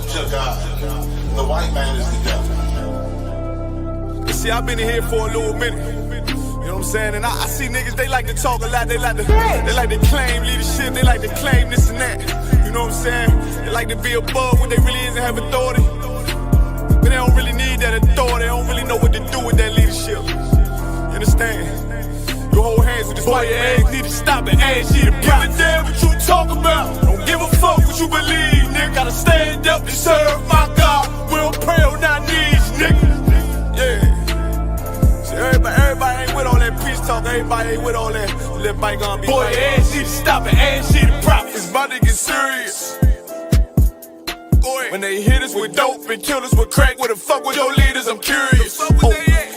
to God. The white man is the devil. You see, I've been in here for a little minute. You know what I'm saying? And I see niggas, they like to talk a lot. They like to claim leadership. They like to claim this and that. You know what I'm saying? They like to be above what they really is and have authority. But they don't really need that authority. They don't really know what to do with that leadership. You understand? You hold hands with this white man. Need to stop and ask you to give a damn what you talk about. Don't give a fuck what you believe, nigga. Gotta stand up and serve my God. We don't pray on our knees, nigga. Yeah. See, everybody ain't with all that peace talk. Everybody ain't with all that. Let bygone be. Boy, ask you to stop and ask you to profit. It's about to get serious. When they hit us with dope and kill us with crack, where the fuck with your leaders? I'm curious.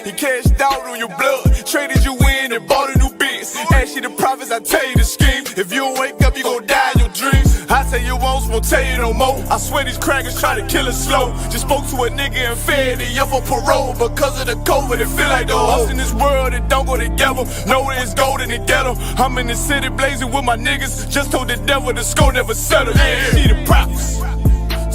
He cashed out on your blood, traded you in and bought a new biz. Ask you the prophets, I tell you the scheme. If you don't wake up, you gon' die in your dreams. I say you won't tell you no more. I swear these crackers try to kill us slow. Just spoke to a nigga and fed he up for parole. Because of the COVID, it feel like the hoes in this world that don't go together. Know it's gold in the ghetto. I'm in the city blazing with my niggas. Just told the devil the score never settle. Yeah, see the prophets.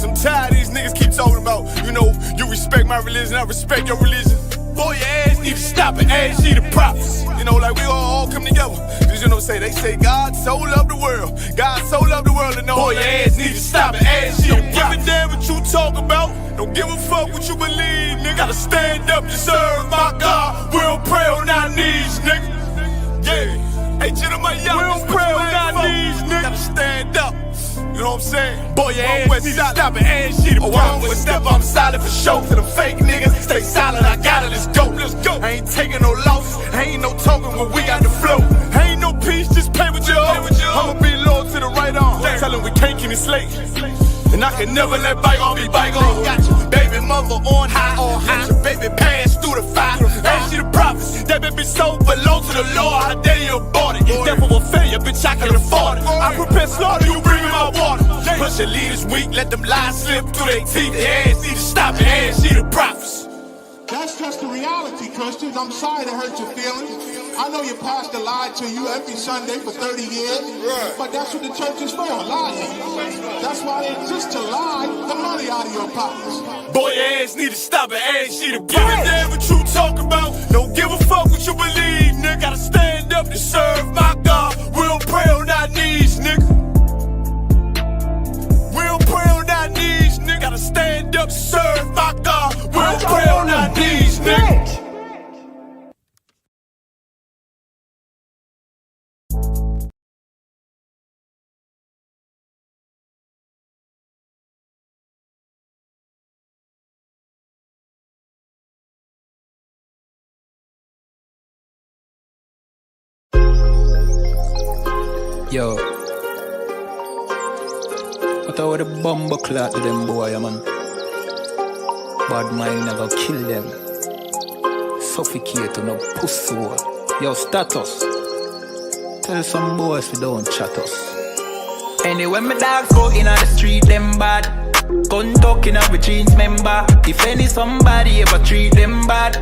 I'm tired of these niggas keep talking about, you know, you respect my religion, I respect your religion. Boy, your ass need to stop and ask you the prophets. You know, like we all come together. Cause you know, they say God so loved the world. God so loved the world and know. Boy, your ass need to stop and ask you the prophets. Don't give a damn what you talk about. Don't give a fuck what you believe, nigga. Gotta stand up to serve my God. We don't pray on our knees, nigga. Yeah. Hey, gentlemen, y'all, we don't pray on our knees, nigga. Gotta stand up. You know what I'm saying? Boy, your ass need to stop and ask you to I'm with step, I'm solid for show. To the fake niggas, stay silent, I got it, let's go. Let's go. I ain't taking no losses, ain't no talking when we got the flow. Ain't no peace, just play with your own. I'ma be loyal to the right arm. Tell him we can't keep it slate. And I can never let bygone be bygone. Got your baby mother on high. Got your baby pass through the fire. Ask you the prophets, that baby soul belong to the Lord. How dare you abort it? Devil will failure, bitch, I can afford it. I prepare slaughter, you bring me my water. Plus your leaders weak, let them lies slip through their teeth. Their ass need to stop and ask you the prophets. That's just the reality, Christians. I'm sorry to hurt your feelings. I know your pastor lied to you every Sunday for 30 years, but that's what the church is for, lying. That's why they exist, to lie the money out of your pockets. Boy, your ass need to stop and ask you to give a damn what you talk about. Don't give a fuck what you believe, nigga. Gotta stand up to serve my God. We don't pray on our knees, nigga. We don't pray on our knees, nigga. Gotta stand up to serve my God. We don't pray on our knees, nigga. Yo, what about the bumble clot to them boy, man? Bad mind never kill them. Suffocate to no pussy. Yo, status. Tell some boys we don't chat us. Anyway, my dogs go in on the street, them bad. Gun talking up with jeans member. If any somebody ever treat them bad,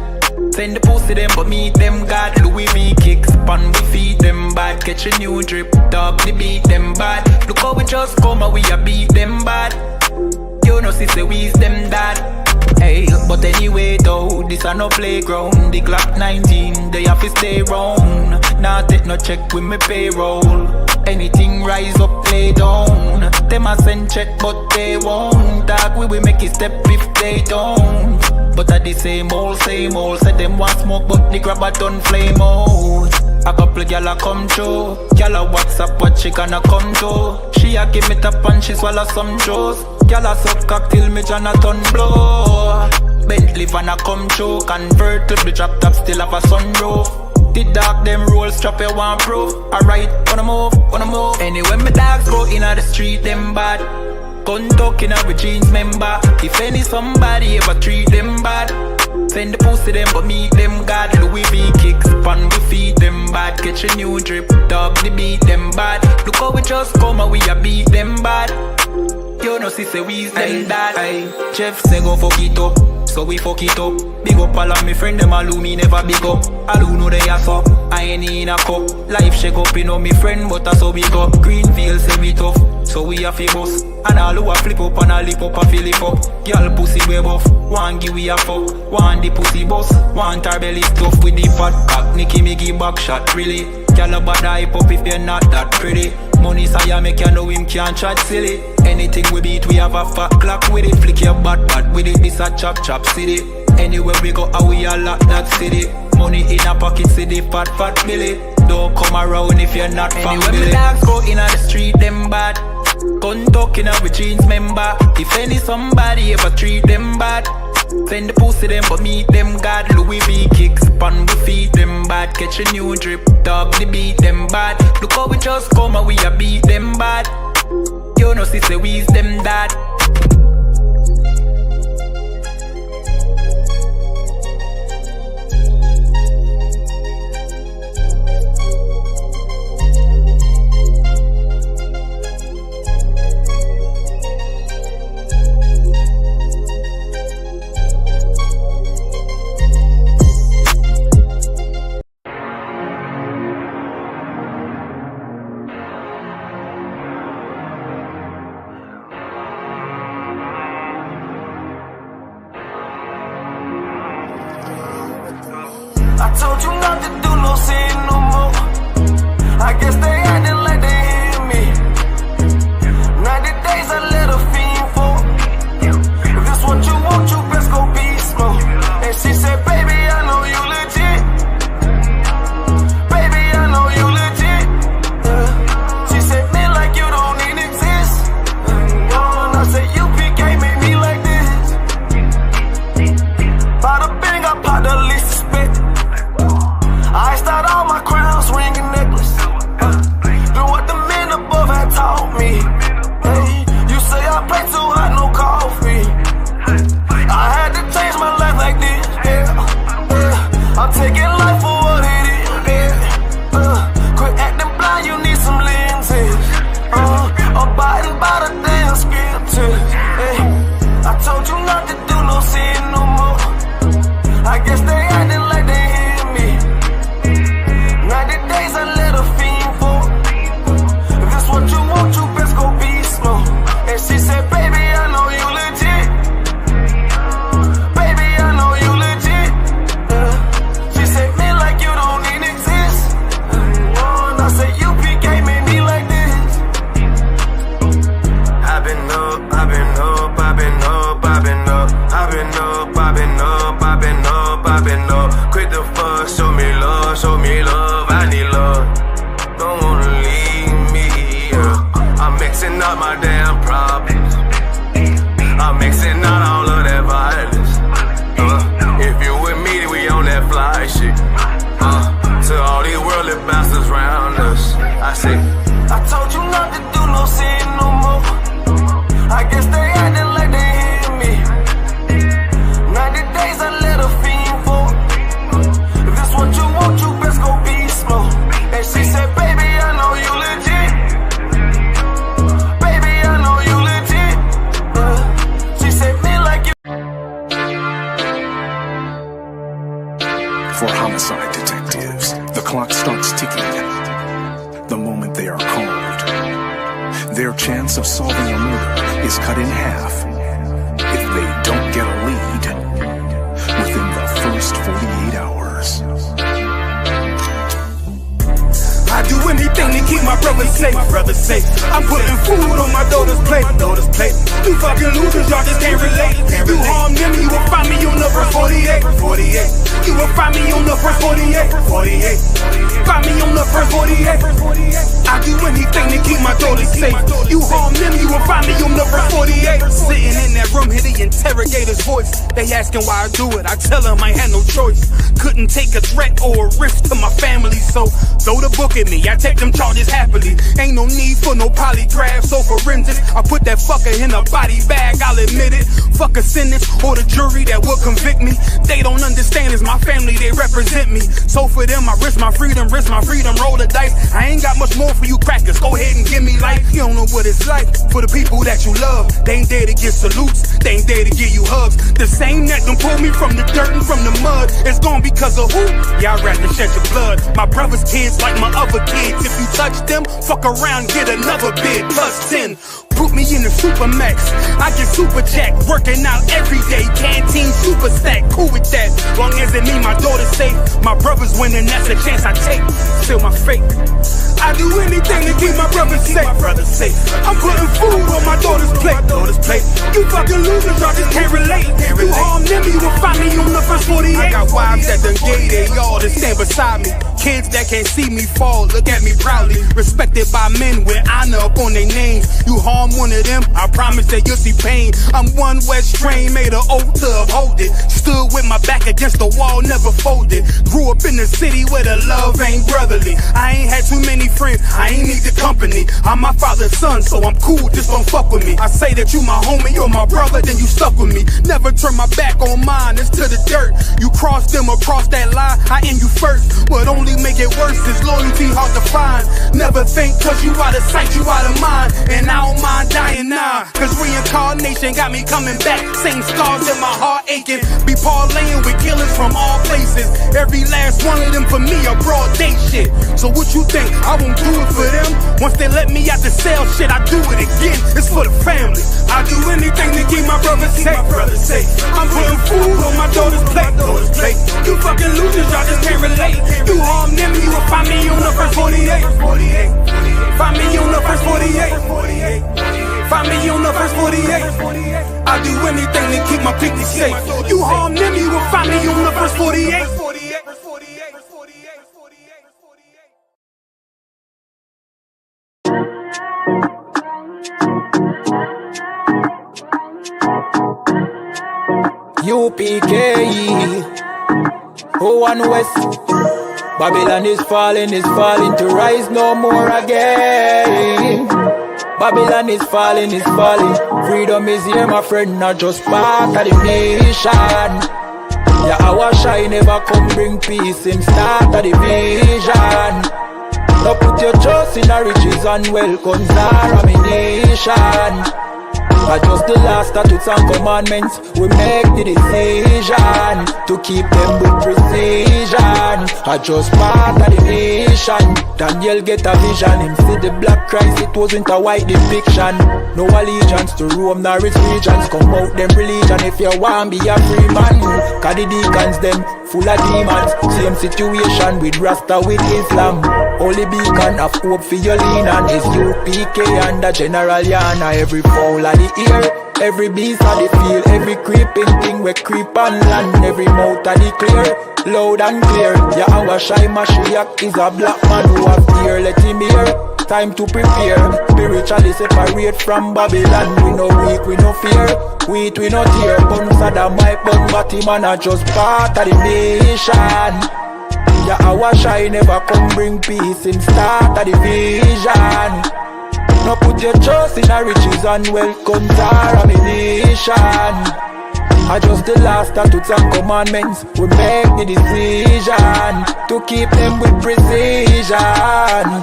send the pussy them but meet them God. Louis V kicks pan we feed them bad. Catch a new drip, dub the beat them bad. Look how we just come and we a beat them bad. You know sister we's them dad. Hey, but anyway though, this a no playground. The Glock 19, they have to stay round. Nah take no check with me payroll. Anything rise up, play down. Them a send check but they won't. Dog we make it step if they don't. But at the same old, said them want smoke but the grabber done flame out. A couple gyal a come through. Gyal a WhatsApp what she gonna come to. She a give me tap and she swallow some juice. Gyal a suck cock till me Jonathan blow. Bentley van a come through. Convertible drop top still have a sunroof. The dog them roll strap you want proof. Alright, wanna move. Anyway my dogs go in on the street them bad. Gun talking up with jeans member. If any somebody ever treat them bad, send the pussy them but meet them God. Louis V kicks pan we feed them bad. Catch a new drip, dub the beat them bad. Look how we just come and we a beat them bad. You know sister we's them dad. Aye, Jeff say go fuck it up, so we fuck it up. Big up all of me friend them all who me never big up. All who know they are so, I Any in a cup. Life shake up, you know me friend, but that's how we go. Greenfield say we tough, so we have to bust. And all who a flip up and a lip up a fill it up. Girl pussy we buff, one give we a fuck. One the pussy bust, one her belly stuff with the fat cock. Nicky me give back shot, really. Girl a bad hype up if you're not that pretty. Money say make you know him can't chat silly. Anything we beat we have a fat clock with it. Flick your bad with it, this a chop city. Anywhere we go, how we a lock that city. Money in a pocket, city, fat Billy. Don't come around if you're not from Billy. Anywhere me dogs go in the street, them bad. Gun talking with jeans member. If any somebody ever treat them bad, send the pussy them but meet them God. Louis V kicks pan we feed them bad. Catch a new drip, dog the beat them bad. Look how we just come and we a beat them bad. You know sister we's them dad. I told you not to do no sin no more. I guess they acting like they hear me. 90 days I let a fiend for. If this what you want, you best go beast mode. And she said, baby, I know you legit. Baby, I know you legit. She said, man, like you don't even exist. And I said, UPK made me like this. Bada bing, I popped the least suspect. I start all my crowns, ring and necklace. Do what the men above had taught me. Hey, you say I play too hot, no coffee. I had to change my life like this. Yeah. I'm taking life for what it is. Yeah. Quit acting blind, you need some lenses. Abiding by the damn scriptures. Hey, I told you not to do no sin no more. I guess they acting like they hear me. 90 days I let a fiend for. If this what you want, you best go beast mode. And she said, baby, I know you legit. Baby, I know you legit. She said, man, like you don't even exist. And I said, UPK made me like this. I've been up, I've been up, I've been up, I've been up. I've been up, I've been up, I've been up, I've been up. Quit the fuck, show me love, show me love. I need love, don't wanna leave me. I'm mixing up my damn problems. I'm mixing out all of that violence. If you with me, we on that fly shit. To all these worldly bastards round us, I say, I told you not to do no sin no more. I guess they acting like they hear me. 90 days I let a fiend for. If this what you want, you best go beast mode. And she said, baby, I know you legit. Baby, I know you legit. She said, me like you. For homicide detectives, the clock starts ticking. The moment they are called, their chance of solving a murder is cut in half if they don't get a lead within the first 48 hours. I do anything to keep my brother safe. I'm putting food on my daughter's plate. You fucking losers, y'all just can't relate. You harm them, you will find me on the first 48. You will find me on the first 48. Find me on the first 48. I do anything to keep my daughter safe. You harm them, you will find me on the first 48. Sitting in that room, hear the interrogator's voice. They asking why I do it, I tell them I had no choice. Couldn't take a threat or a risk to my family, so throw the book at me, I take them charges happily. Ain't no need for no polygraphs or forensics. I put that fucker in a body bag, I'll admit it. Fuck a sentence or the jury that will convict me. They don't understand, it's my family, they represent me. So for them, I risk my freedom, roll the dice. I ain't got much more for you crackers, go ahead and give me life. You don't know what it's like for the people that you love. They ain't there to give salutes, they ain't there to give you hugs. The same that done pulled me from the dirt and from the mud, it's gone because of who? Y'all rather shed your blood. My brother brother's kids like my other kids. If you touch them, fuck around, get another bid. Plus 10, put me in the Supermax. I get super jacked, working out every day. Canteen super stack, cool with that. Long as it mean my daughter's safe. My brother's winning, that's a chance I take. Still my fate. I do anything to keep my brother safe. I'm putting food on my daughter's plate. You fucking losers, y'all just can't relate. You harm them, you will find me on the first 48. I got wives that done gay, they all to stand beside me. Kids that can't see me fall, look at me proudly. Respected by men with honor up on their names. You harm one of them, I promise that you'll see pain. I'm one West train, made an oath to uphold it. Stood with my back against the wall, never folded. Grew up in the city where the love ain't brotherly. I ain't had too many friends, I ain't need the company. I'm my father's son, so I'm cool, just don't fuck with me. I say that you my homie, you're my brother, then you stuck with me. Never turn my back on mine, it's to the dirt. You cross them across that line, I end you first. What only make it worse is loyalty hard to find. Never think cause you out of sight, you out of mind. And I don't mind dying now, cause reincarnation got me coming back. Same scars in my heart aching. Be parlaying with killers from all places. Every last one of them for me a broad day shit. So what you think, I won't do it for them? Once they let me out the cell, shit, I do it again. It's for the family. I do anything to keep my brother safe. I'm putting food on my daughter's plate. You fucking losers, y'all just can't relate. You harm them, you will find me on the first 48. Find me on the first 48. Find me on the first 48. I do anything to keep my people safe. You harm them, you will find me on the first 48. UPK, oh and West. Babylon is falling to rise no more again. Babylon is falling. Freedom is here, my friend, not just part of the nation. Yeah, our shine never come bring peace in start of the vision. Now put your trust in the riches and wealth, guns are a nation. But just the last statutes and commandments, we make the decision to keep them with precision. I just part of the nation. Daniel get a vision, him see the black Christ, it wasn't a white depiction. No allegiance to Rome nor its regions, come out them religion if you want be a free man. Cause the deacons them full of demons, same situation with Rasta with Islam. Only beacon of hope for your lean on is UPK and the General Yana. Every fowl of the ear, every beast of the field, every creeping thing we creep on land, every mouth of the clear, loud and clear. Yeah, our shy Mashiach is a black man who have ear, let him hear. Time to prepare, spiritually separate from Babylon. We no weak, we no fear, we no tear. Bun Saddam, my bun Batman are just part of the nation. Yeah, our shine never come bring peace in start of the vision. Now put your trust in the riches and wealth, guns are a nation. I just the last statutes and commandments, we make the decision to keep them with precision.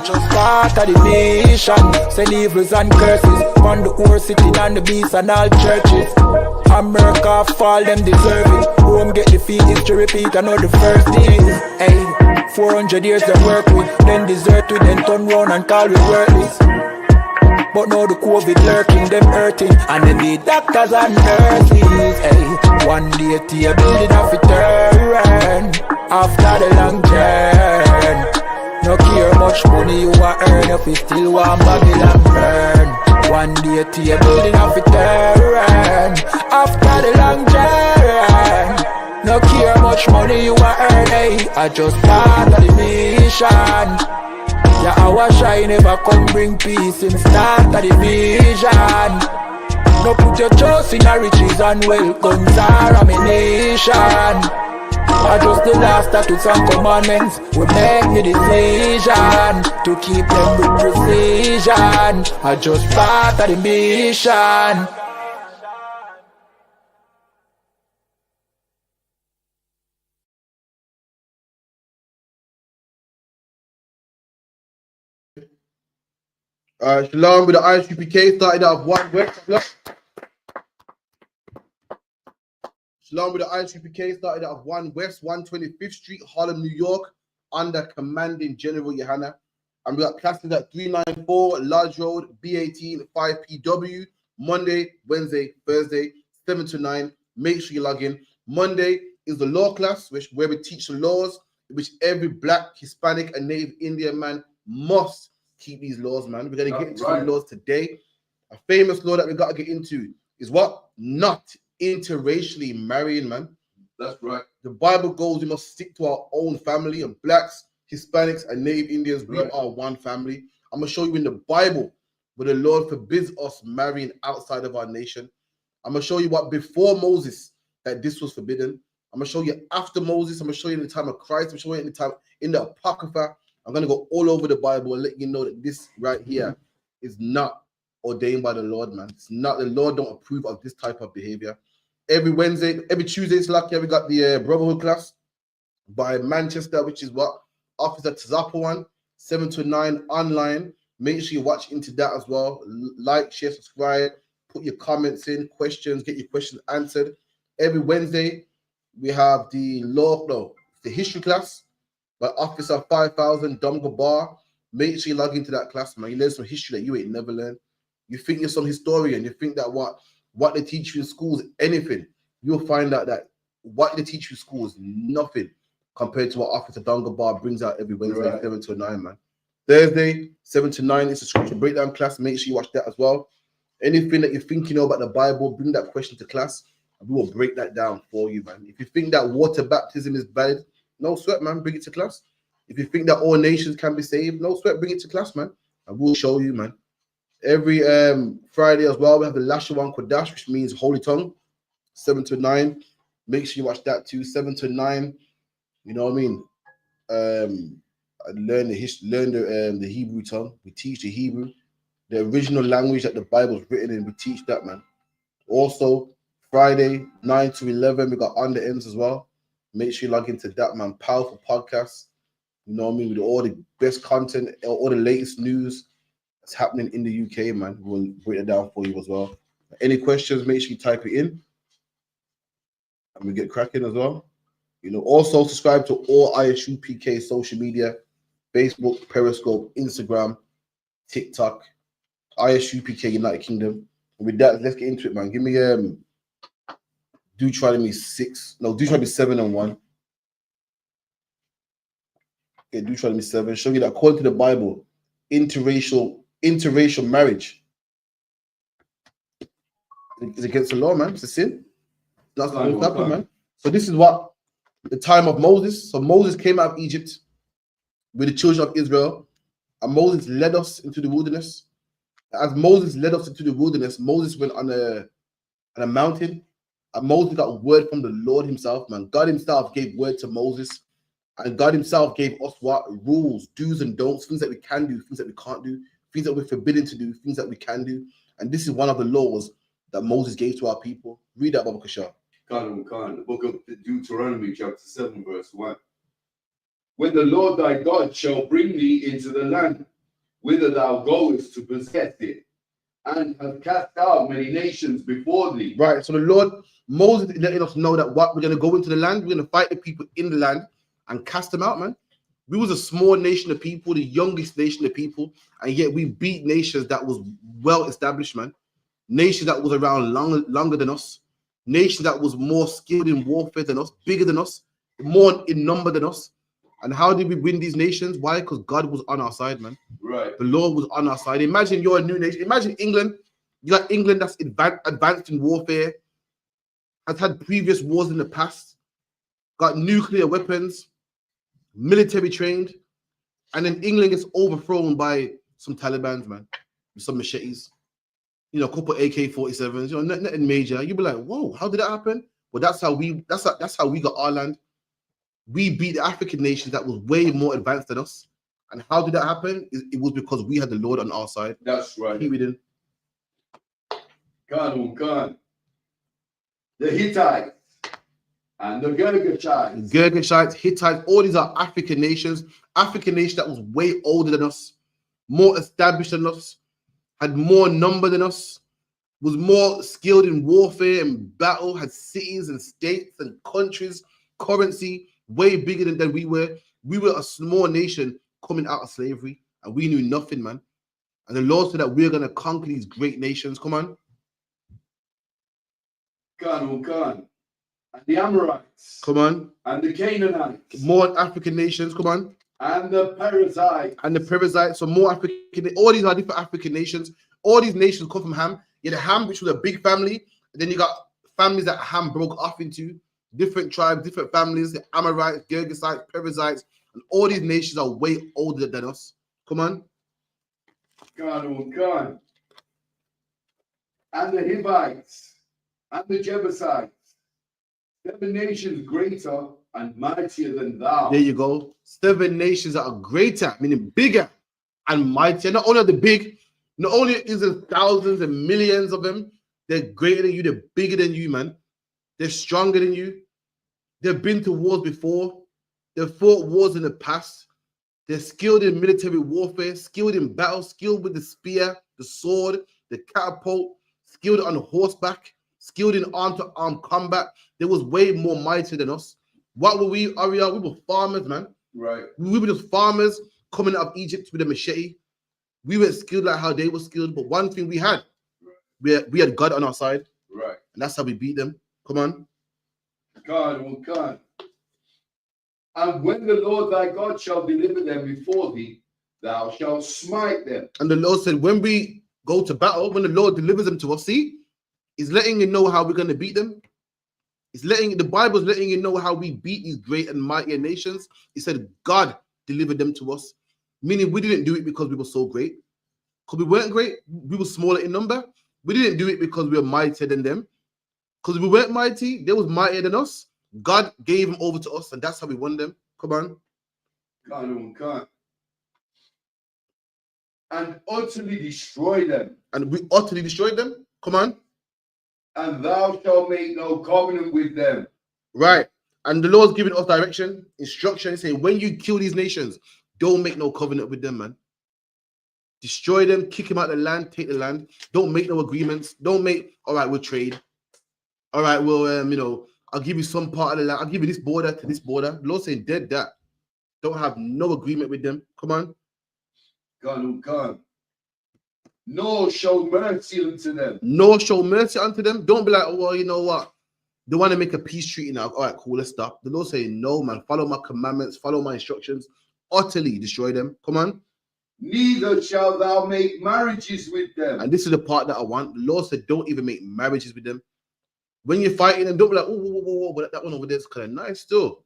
Just part of the nation, send evils and curses on the horse sitting on the beast and all churches. America fall, them deserve it. Rome get defeated to repeat another first days. Hey, 400 years they work with, then desert with, then turn round and call we worthless. But now the COVID lurking, them hurting, and then the doctors and nurses. Hey, one day to your building off it turn after the long journey. No care much money you a earn if you still want Babylon burn. One day to your building off it turn after the long journey. No care much money you a earn. Hey, I just part of the mission. Yeah, our shine never come bring peace in start of the vision. No put your trust in the riches and wealth, guns are a nation. I just the last statutes and commandments, we make the decision to keep them with precision. I just part of the mission. Shalom with the ISUPK started out of 1 West. Shalom with the ISUPK started out of 1 West, 125th Street, Harlem, New York. under Commanding General Johanna. And we got classes at 394 Lodge Road, B18, 5PW, Monday, Wednesday, Thursday, 7 to 9. Make sure you log in. Monday is the law class, where we teach the laws, which every Black, Hispanic, and Native Indian man must keep these laws, man. We're going to get into the laws today. A famous law that we got to get into is what? Not interracially marrying, man. That's right. The Bible goes, we must stick to our own family, and Blacks, Hispanics, and Native Indians, we are one family. I'm going to show you in the Bible where the Lord forbids us marrying outside of our nation. I'm going to show you what before Moses that this was forbidden. I'm going to show you after Moses. I'm going to show you in the time of Christ. I'm going to show you in the time in the Apocrypha. I'm going to go all over the Bible and let you know that this right here is not ordained by the Lord, man. It's not, the Lord don't approve of this type of behavior. Every Tuesday, it's lucky we got the Brotherhood class by Manchester, which is what? Officer Tazapa one, 7 to 9 online. Make sure you watch into that as well. Like, share, subscribe, put your comments in, questions, get your questions answered. Every Wednesday, we have the history class by Officer 5000 Domga Bar. Make sure you log into that class, man. You learn some history that you ain't never learned. You think you're some historian. You think that what they teach you in school is anything. You'll find out that what they teach you in school is nothing compared to what Officer Domga Bar brings out every Wednesday, 7 to 9, man. Thursday, 7 to 9 is a scripture breakdown class. Make sure you watch that as well. Anything that you think you know about the Bible, bring that question to class, and we will break that down for you, man. If you think that water baptism is valid, no sweat, man. Bring it to class. If you think that all nations can be saved, no sweat. Bring it to class, man. And we'll show you, man. Every Friday as well, we have the Lashawan Kodash, which means Holy Tongue, 7 to 9. Make sure you watch that too, 7 to 9. You know what I mean? Learn the Hebrew tongue. We teach the Hebrew, the original language that the Bible's written in. We teach that, man. Also, Friday, 9 to 11, we got On the Ends as well. Make sure you log into that, man. Powerful podcast. You know what I mean? With all the best content, all the latest news that's happening in the UK, man. We'll break it down for you as well. Any questions, make sure you type it in. And we get cracking as well. You know, also subscribe to all ISUPK social media, Facebook, Periscope, Instagram, TikTok, ISUPK United Kingdom. And with that, let's get into it, man. Give me Deuteronomy 7 and 1. Okay, Deuteronomy 7. Show you that according to the Bible, interracial marriage is against the law, man. It's a sin. That's what happened, man. So this is what the time of Moses. So Moses came out of Egypt with the children of Israel, and Moses led us into the wilderness. As Moses led us into the wilderness, Moses went on a mountain, and Moses got word from the Lord himself, man. God himself gave word to Moses, and God himself gave us what? Rules, do's and don'ts, things that we can do, things that we can't do, things that we're forbidden to do, things that we can do. And this is one of the laws that Moses gave to our people. Read that, Baba Kashar. The book of Deuteronomy, chapter 7, verse 1. When the Lord thy God shall bring thee into the land whither thou goest to possess it, and have cast out many nations before thee. Right, so the Lord, Moses is letting us know that what we're going to go into the land, we're going to fight the people in the land and cast them out, man. We was a small nation of people, the youngest nation of people, and yet we beat nations that was well established, man. Nations that was around longer than us. Nation that was more skilled in warfare than us, bigger than us, more in number than us. And how did we win these nations? Why? Because God was on our side, man. Right. The Lord was on our side. Imagine you're a new nation. Imagine England. You got England that's advanced in warfare, has had previous wars in the past, got nuclear weapons, military trained, and then England gets overthrown by some Taliban, man, with some machetes. You know, a couple AK-47s, you know, nothing major. You'd be like, whoa, how did that happen? Well, that's how we got our land. We beat the African nations that was way more advanced than us. And how did that happen? It was because we had the Lord on our side. That's right. Keep reading. Khan. The Hittites and the Girgashites. Girgashites, Hittites, all these are African nations that was way older than us, more established than us, had more number than us, was more skilled in warfare and battle, had cities and states and countries, currency, way bigger than we were. We were a small nation coming out of slavery, and we knew nothing, man. And the Lord said that we're going to conquer these great nations. Come on. Gone. And the Amorites. Come on. And the Canaanites. More African nations. Come on. And the Perizzites. And the Perizzites. So more African. All these are different African nations. All these nations come from Ham. You had Ham, which was a big family. And then you got families that Ham broke off into. Different tribes, different families. The Amorites, Girgasites, Perizzites. And all these nations are way older than us. Come on. Gone. And the Hivites. And the Jebusites. 7 nations greater and mightier than thou. There you go. 7 nations that are greater, meaning bigger and mightier. Not only are they big, not only is there thousands and millions of them, they're greater than you, they're bigger than you, man. They're stronger than you. They've been to wars before. They've fought wars in the past. They're skilled in military warfare, skilled in battle, skilled with the spear, the sword, the catapult, skilled on horseback, skilled in arm-to-arm combat. They was way more mighty than us. What were we, Aria? We were farmers, man. Right. We were just farmers coming out of Egypt with a machete. We weren't skilled like how they were skilled, but one thing we had, we had God on our side. Right. And that's how we beat them. Come on. God. And when the Lord thy God shall deliver them before thee, thou shalt smite them. And the Lord said, when we go to battle, when the Lord delivers them to us, see, he's letting you know how we're going to beat them. The Bible's letting you know how we beat these great and mighty nations. He said, God delivered them to us. Meaning we didn't do it because we were so great. Because we weren't great. We were smaller in number. We didn't do it because we were mightier than them. Because we weren't mighty, they was mightier than us. God gave them over to us, and that's how we won them. Come on. God. And utterly destroy them. And we utterly destroyed them. Come on. And thou shalt make no covenant with them. Right. And the Lord's giving us direction, instruction, saying, when you kill these nations, don't make no covenant with them, man. Destroy them, kick them out of the land, take the land. Don't make no agreements. Don't make, all right, we'll trade. All right, well, I'll give you some part of the land. I'll give you this border to this border. The Lord's saying, dead that. Don't have no agreement with them. Come on. God. Nor show mercy unto them. Nor show mercy unto them. Don't be like, oh, well, you know what? They want to make a peace treaty now. All right, cool, let's stop. The Lord saying, no, man. Follow my commandments. Follow my instructions. Utterly destroy them. Come on. Neither shalt thou make marriages with them. And this is the part that I want. The Lord said, don't even make marriages with them. When you're fighting them, don't be like, whoa, but that one over there is kind of nice still.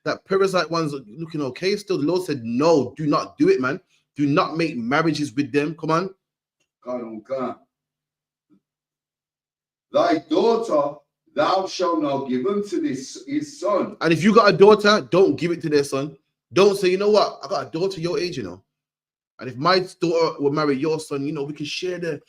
That Perizzite one's looking okay still. The Lord said, no, do not do it, man. Do not make marriages with them. Come on. God. Thy daughter thou shalt not give unto his son. And if you got a daughter, don't give it to their son. Don't say, you know what? I got a daughter your age, And if my daughter will marry your son, we can share the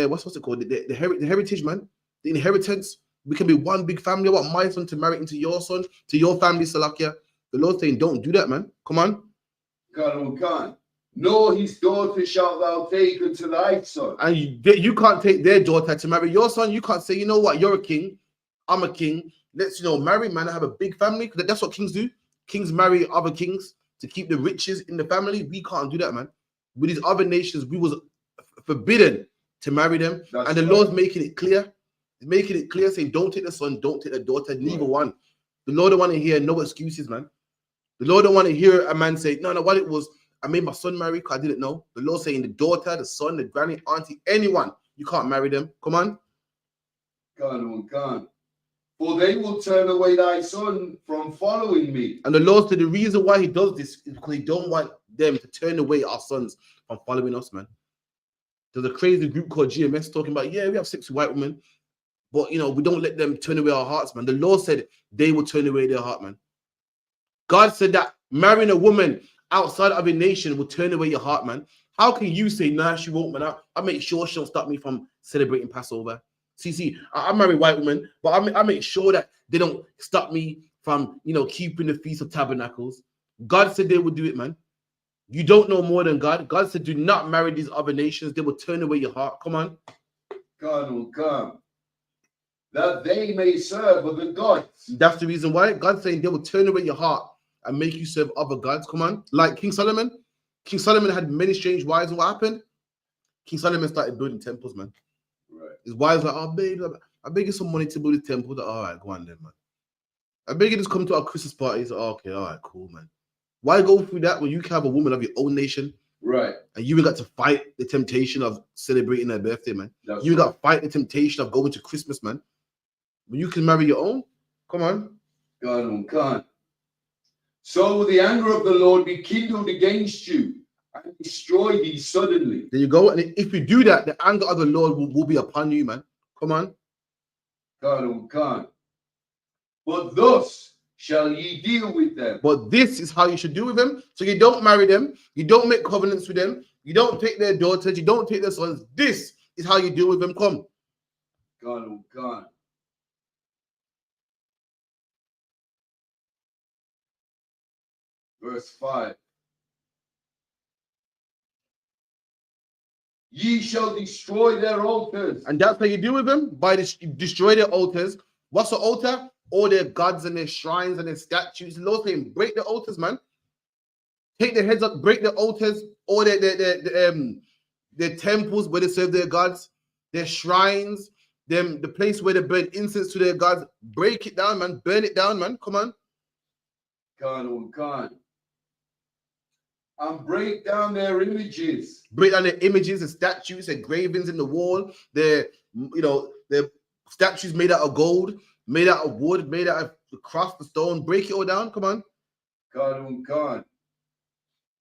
what's it called? The heritage, man. The inheritance. We can be one big family. I want my son to marry into your son, to your family, Salakia. The Lord's saying, don't do that, man. Come on. God. Nor his daughter shalt thou take unto thy son. And you can't take their daughter to marry your son. You can't say, you know what, you're a king, I'm a king. Let's, marry, man, and have a big family. Because that's what kings do. Kings marry other kings to keep the riches in the family. We can't do that, man. With these other nations, we was forbidden to marry them. That's and the right. Lord's making it clear. He's making it clear, saying, don't take the son, don't take the daughter, neither one. The Lord don't want to hear no excuses, man. The Lord don't want to hear a man say, no, what it was, I made my son marry because I didn't know. The Lord saying the daughter, the son, the granny, auntie, anyone, you can't marry them. Come on. God. For they will turn away thy son from following me. And the Lord said the reason why he does this is because he don't want them to turn away our sons from following us, man. There's a crazy group called GMS talking about, we have sex with white women, but, we don't let them turn away our hearts, man. The Lord said they will turn away their heart, man. God said that marrying a woman outside of a nation will turn away your heart, man. How can you say, nah, she won't, man? I make sure she don't stop me from celebrating Passover. See, I marry white women, but I make sure that they don't stop me from, keeping the Feast of Tabernacles. God said they would do it, man. You don't know more than God. God said, do not marry these other nations. They will turn away your heart. Come on. God will come, that they may serve other gods. That's the reason why God's saying they will turn away your heart and make you serve other gods. Come on, like King Solomon. King Solomon had many strange wives, and what happened? King Solomon started building temples, man. Right. His wives like, oh babe, I beg you some money to build a temple. Like, all right, go on then, man. I beg you just come to our Christmas parties. Like, oh, okay, all right, cool, man. Why go through that when you can have a woman of your own nation? Right. And you ain't got to fight the temptation of celebrating her birthday, man. You ain't got to fight the temptation of going to Christmas, man. When you can marry your own, come on. Can't. So will the anger of the Lord be kindled against you and destroy thee suddenly. There you go. And if you do that, the anger of the Lord will be upon you, man. Come on. Can't. But thus shall ye deal with them. But this is how you should deal with them. So you don't marry them. You don't make covenants with them. You don't take their daughters. You don't take their sons. This is how you deal with them. Come. Can't. Verse 5. Ye shall destroy their altars. And that's how you deal with them? By destroy their altars. What's the altar? All their gods and their shrines and their statues. The Lord saying, break the altars, man. Take their heads up, break the altars, all their temples where they serve their gods, their shrines, the place where they burn incense to their gods. Break it down, man. Burn it down, man. Come on. Can't. And break down their images. Break down their images and statues, engravings in the wall. Their statues made out of gold, made out of wood, made out of the cross, the stone. Break it all down. Come on. Can't.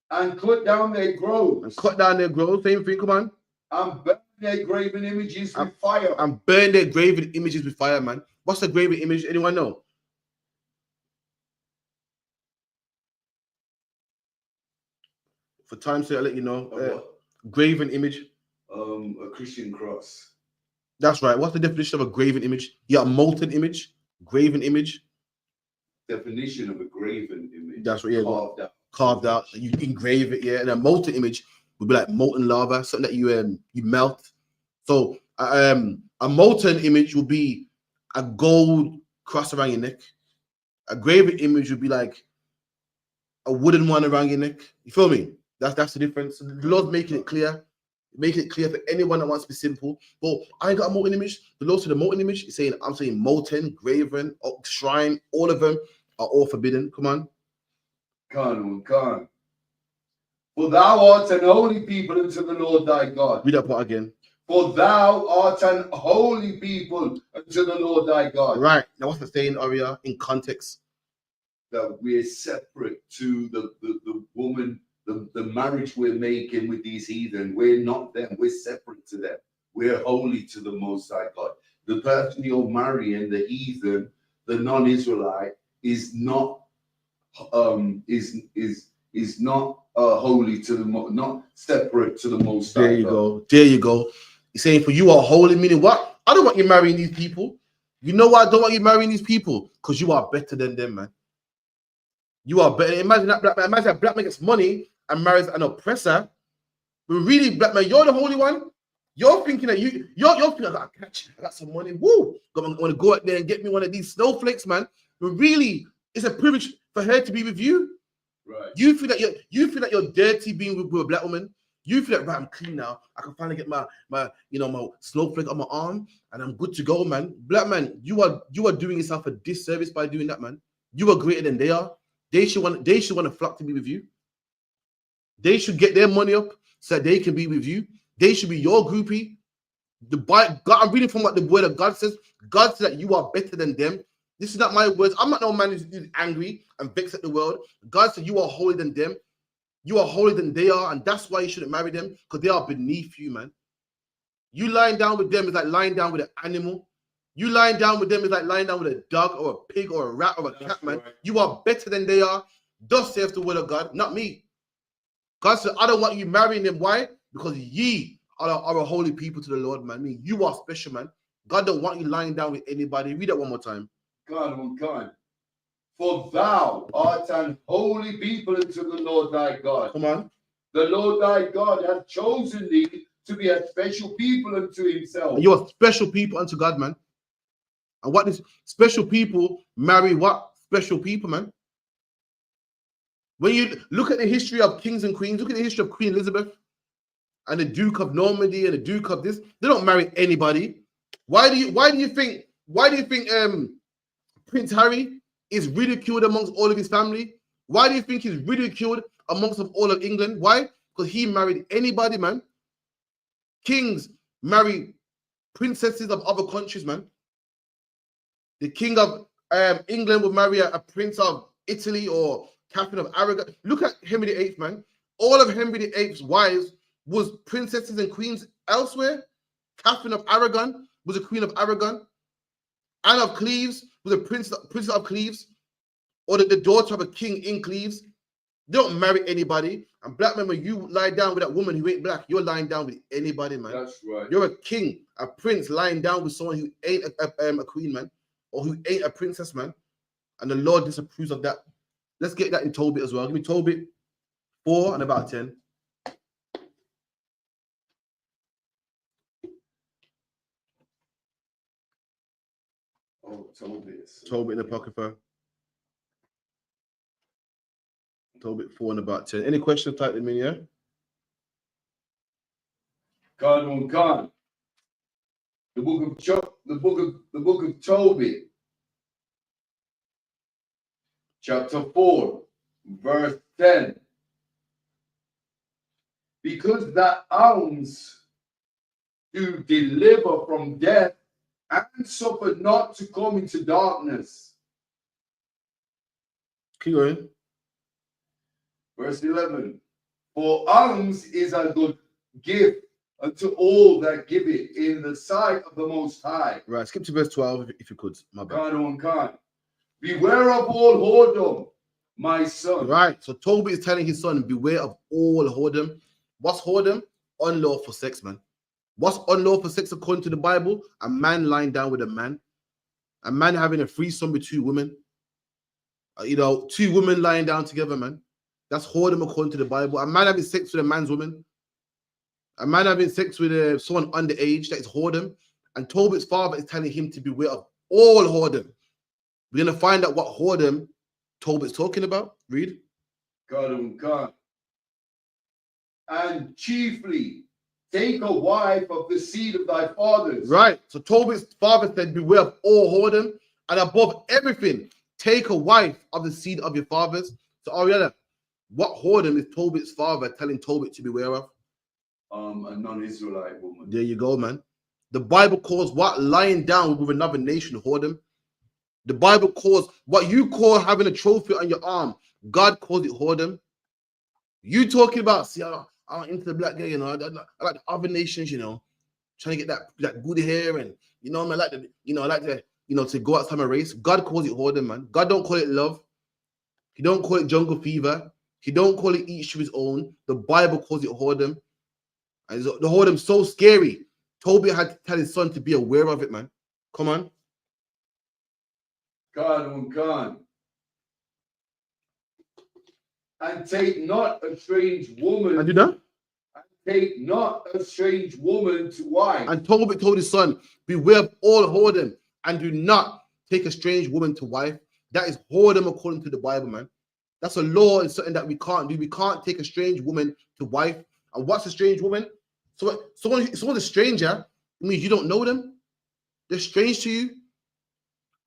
And cut down their groves. Same thing. Come on. And burn their graven images with fire. And burn their graven images with fire, man. What's the graven image? Anyone know? For time's sake, I'll let you know. Graven image. A Christian cross. That's right. What's the definition of a graven image? Yeah, a molten image. Graven image. Definition of a graven image. That's right. Yeah, carved out. You engrave it. Yeah, and a molten image would be like molten lava, something that you melt. So a molten image would be a gold cross around your neck. A graven image would be like a wooden one around your neck. You feel me? That's the difference. So the Lord's making it clear for anyone that wants to be simple. But I ain't got a molten image. The Lord said the molten image is saying, I'm saying molten, graven, shrine, all of them are all forbidden. Come on. Can't. For thou art an holy people unto the Lord thy God. Read that part again. For thou art an holy people unto the Lord thy God. Right. Now what's the saying, Aria, in context? That we're separate to the woman, the marriage we're making with these heathen. We're not them. We're separate to them. We're holy to the Most High God. The person you're marrying, the heathen, the non-Israelite, is not is not holy to the not separate to the Most High. There you go. He's saying, for you are holy, meaning what? I don't want you marrying these people. You know why I don't want you marrying these people? Because you are better than them, man. You are better. Imagine that black man. Imagine that black man gets money and marries an oppressor. But really, black man, you're the holy one. You're thinking that you're thinking, I got some money. Woo! I want to go out there and get me one of these snowflakes, man. But really, it's a privilege for her to be with you. Right. You feel that you're dirty being with a black woman. You feel like, right, I'm clean now. I can finally get my snowflake on my arm and I'm good to go, man. Black man, you are doing yourself a disservice by doing that, man. You are greater than they are. They should want to flock to be with you. They should get their money up so that they can be with you. They should be your groupie. I'm reading from what the word of God says. God said that you are better than them. This is not my words. I'm not no man who's angry and vexed at the world. God said you are holier than them. You are holier than they are, and that's why you shouldn't marry them, because they are beneath you, man. You lying down with them is like lying down with an animal. You lying down with them is like lying down with a dog or a pig or a rat or a cat, man. Right. You are better than they are. Thus saith the word of God, not me. God said, I don't want you marrying them. Why? Because ye are a holy people to the Lord, man. I mean, you are special, man. God don't want you lying down with anybody. Read that one more time. God. For thou art an holy people unto the Lord thy God. Come on. The Lord thy God hath chosen thee to be a special people unto himself. And you are special people unto God, man. And what is special people marry what? Special people, man. When you look at the history of kings and queens, look at the history of Queen Elizabeth and the Duke of Normandy and the Duke of this. They don't marry anybody. Why do you think Prince Harry is ridiculed amongst all of his family? Why do you think he's ridiculed amongst all of England? Why? Because he married anybody, man. Kings marry princesses of other countries, man. The king of England would marry a prince of Italy or Catherine of Aragon. Look at Henry VIII, man. All of Henry VIII's wives was princesses and queens elsewhere. Catherine of Aragon was a queen of Aragon. Anne of Cleves was a princess of Cleves, or the daughter of a king in Cleves. They don't marry anybody. And black men, when you lie down with that woman who ain't black, you're lying down with anybody, man. That's right. You're a king, a prince lying down with someone who ain't a queen, man, or who ain't a princess, man. And the Lord disapproves of that. Let's get that in Tobit as well. Give me Tobit 4 and about 10. Oh, Tobit. Tobit in the Apocrypha. Tobit 4 and about 10. Any questions? Type them in, yeah? Khan. The book of Tobit, chapter 4, verse 10. Because that alms do deliver from death and suffer not to come into darkness. Keep going. Verse 11. For alms is a good gift unto all that give it in the sight of the Most High. Right, skip to verse 12 if you could. My bad. Khan. Beware of all whoredom, my son. Right, so Tobit is telling his son, beware of all whoredom. What's whoredom? Unlawful sex, man. What's unlawful sex according to the Bible? A man lying down with a man having a threesome with two women. Two women lying down together, man. That's whoredom according to the Bible. A man having sex with a man's woman. A man having sex with someone underage, that is whoredom. And Tobit's father is telling him to beware of all whoredom. We're going to find out what whoredom Tobit's talking about. Read. God. And chiefly, take a wife of the seed of thy fathers. Right. So Tobit's father said, beware of all whoredom. And above everything, take a wife of the seed of your fathers. So Ariella, what whoredom is Tobit's father telling Tobit to beware of? A non-Israelite woman. There you go, man. The Bible calls what? Lying down with another nation whoredom. The Bible calls what you call having a trophy on your arm. God calls it whoredom. You talking about, see, I'm into the black guy, I like the other nations, trying to get that good hair and, I like to go outside my race. God calls it whoredom, man. God don't call it love. He don't call it jungle fever. He don't call it each to his own. The Bible calls it whoredom. And the whoredom's so scary. Tobit had to tell his son to be aware of it, man. Come on. God. And take not a strange woman. And do that? And take not a strange woman to wife. And Tobit told his son, beware of all whoredom, and do not take a strange woman to wife. That is whoredom according to the Bible, man. That's a law and something that we can't do. We can't take a strange woman to wife. And what's a strange woman? So someone's a stranger, it means you don't know them. They're strange to you.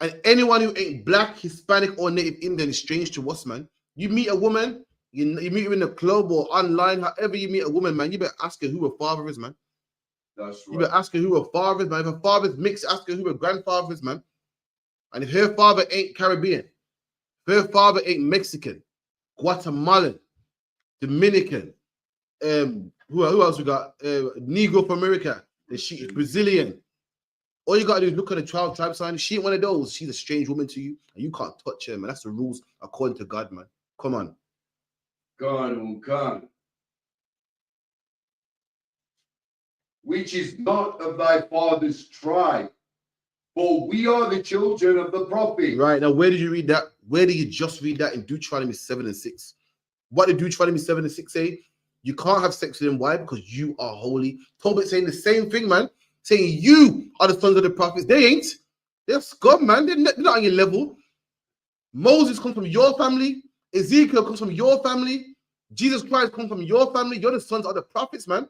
And anyone who ain't black, Hispanic, or Native Indian is strange to us, man. You meet a woman, you meet her in the club or online, however you meet a woman, man, you better ask her who her father is, man. That's right. You better ask her who her father is, man. If her father's mixed, ask her who her grandfather is, man. And if her father ain't Caribbean, if her father ain't Mexican, Guatemalan, Dominican, who else we got? Negro from America, she Brazilian. All you gotta do is look at the tribe sign. She ain't one of those. She's a strange woman to you, and you can't touch her, man. That's the rules according to God, man. Come on. God. Which is not of thy father's tribe, for we are the children of the prophet. Right, now where did you read that? Where did you just read that in Deuteronomy 7 and 6? What did Deuteronomy 7 and 6 say? You can't have sex with them. Why? Because you are holy. Tobit saying the same thing, man. Saying you are the sons of the prophets. They ain't. They're scum, man. They're not on your level. Moses comes from your family. Ezekiel comes from your family. Jesus Christ comes from your family. You're the sons of the prophets, man.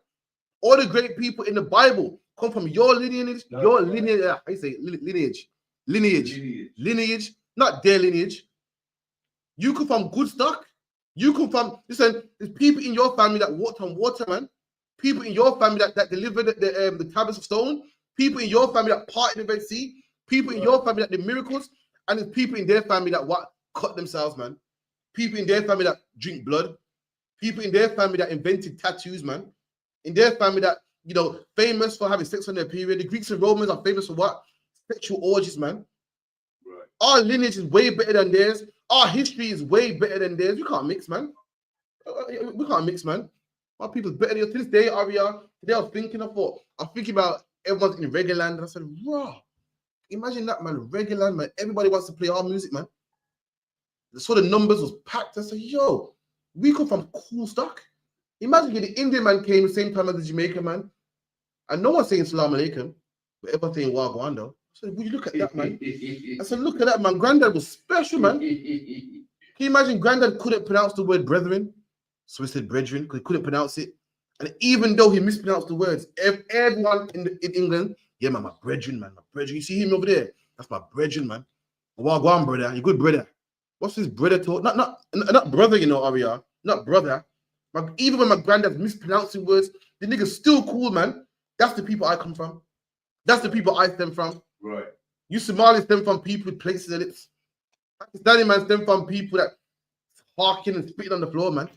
All the great people in the Bible come from your lineage. Your lineage. How you say lineage? Lineage. Not their lineage. You come from good stock. You come from, listen, there's people in your family that walked on water, man. People in your family that delivered the tablets of stone. People in your family that parted the Red Sea. People in your family that did miracles. And there's people in their family that cut themselves, man. People in their family that drink blood. People in their family that invented tattoos, man. In their family that, you know, famous for having sex on their period. The Greeks and Romans are famous for what? Sexual orgies, man. Right. Our lineage is way better than theirs. Our history is way better than theirs. We can't mix, man. We can't mix, man. Our people's better than yours. To this day, Aria, today I was thinking, I'm thinking about everyone's in reggae land. And I said, raw. Imagine that, man. Reggae land, man. Everybody wants to play our music, man. So the numbers was packed. I said, yo, we come from cool stock. Imagine the Indian man came the same time as the Jamaican man. And no one's saying Salam Alaikum, but everyone's saying Wagwan though. I said, would you look at that, man? I said, look at that, man. Granddad was special, man. Can you imagine Granddad couldn't pronounce the word brethren? So he said brethren, because he couldn't pronounce it. And even though he mispronounced the words, everyone in England, yeah, man, my brethren, man, my brethren. You see him over there? That's my brethren, man. Wagwan, brother. You good brother. What's his brother talk? Not brother, you know, Aria. Not brother. Even when my granddad's mispronouncing words, the nigga's still cool, man. That's the people I come from. That's the people I stem from. Right. You Somalis stem from people with places in their lips. Pakistani man stem from people that harking and spitting on the floor, man.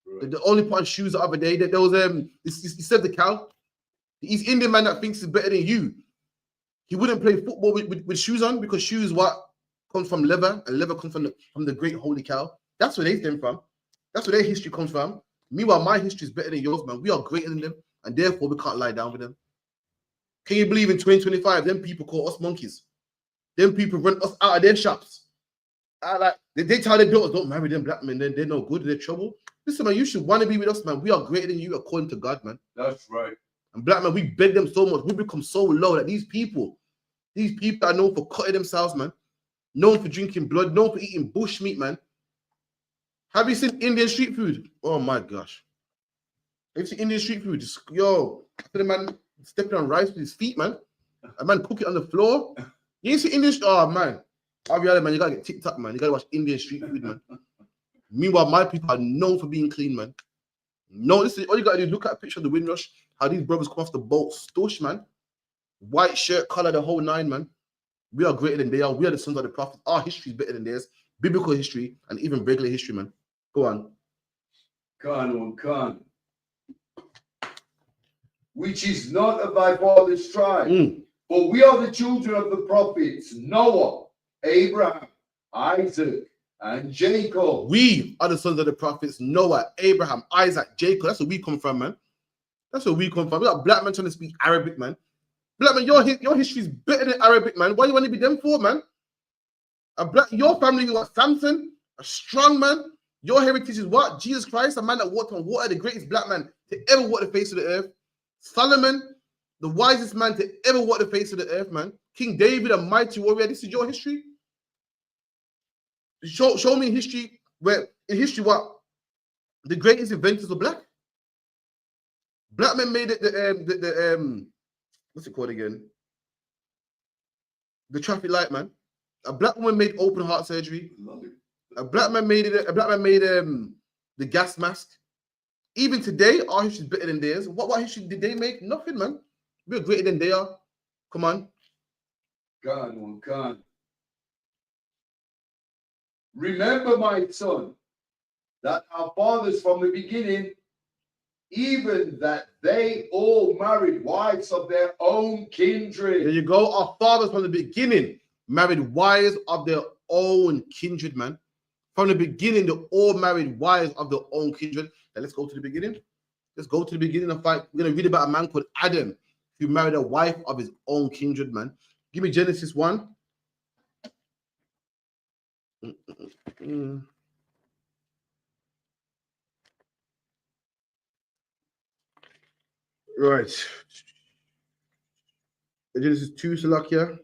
Right. The only put on shoes the other day, that there was he said the cow. The East Indian man that thinks he's better than you. He wouldn't play football with shoes on because shoes comes from leather, and leather comes from the great holy cow. That's where they stem from. That's where their history comes from. Meanwhile, my history is better than yours, man. We are greater than them, and therefore we can't lie down with them. Can you believe in 2025, them people call us monkeys? Them people run us out of their shops. They tell their daughters, don't marry them black men, then they're no good, they're trouble. Listen, man, you should want to be with us, man. We are greater than you according to God, man. That's right. And black man, we beg them so much. We become so low that these people are known for cutting themselves, man. Known for drinking blood, known for eating bush meat, man. Have you seen Indian street food? Oh my gosh. Have you seen Indian street food? Yo, the man stepping on rice with his feet, man. A man cook it on the floor. You ain't see Indian, oh man. I'll be honest, man, you gotta get TikTok, man. You gotta watch Indian street food, man. Meanwhile, my people are known for being clean, man. No, this is all you gotta do is look at a picture of the Windrush, how these brothers come off the boat, stush, man. White shirt, color, the whole nine, man. We are greater than they are. We are the sons of the prophets. Our history is better than theirs. Biblical history and even regular history, man. Go on. Khan. Which is not of thy father's tribe. For we are the children of the prophets, Noah, Abraham, Isaac, and Jacob. We are the sons of the prophets, Noah, Abraham, Isaac, Jacob. That's where we come from, man. That's where we come from. We got black men trying to speak Arabic, man. Black man, your history is better than Arabic, man. Why do you want to be them for, man? Your family, you got Samson, a strong man. Your heritage is what? Jesus Christ, a man that walked on water, the greatest black man to ever walk the face of the earth. Solomon, the wisest man to ever walk the face of the earth, man. King David, a mighty warrior. This is your history. Show me history where in history what the greatest inventors were black. Black men made it what's it called again? The traffic light, man. A black woman made open heart surgery. A black man made the gas mask. Even today, our history is better than theirs. What history did they make? Nothing, man. We're greater than they are. Come on. God. Remember, my son, that our fathers from the beginning, even that they all married wives of their own kindred. There you go. Our fathers from the beginning married wives of their own kindred, man. From the beginning, they all married wives of their own kindred. Now let's go to the beginning. Let's go to the beginning and fight. We're going to read about a man called Adam who married a wife of his own kindred, man. Give me Genesis 1. Right. Genesis 2, Salakia.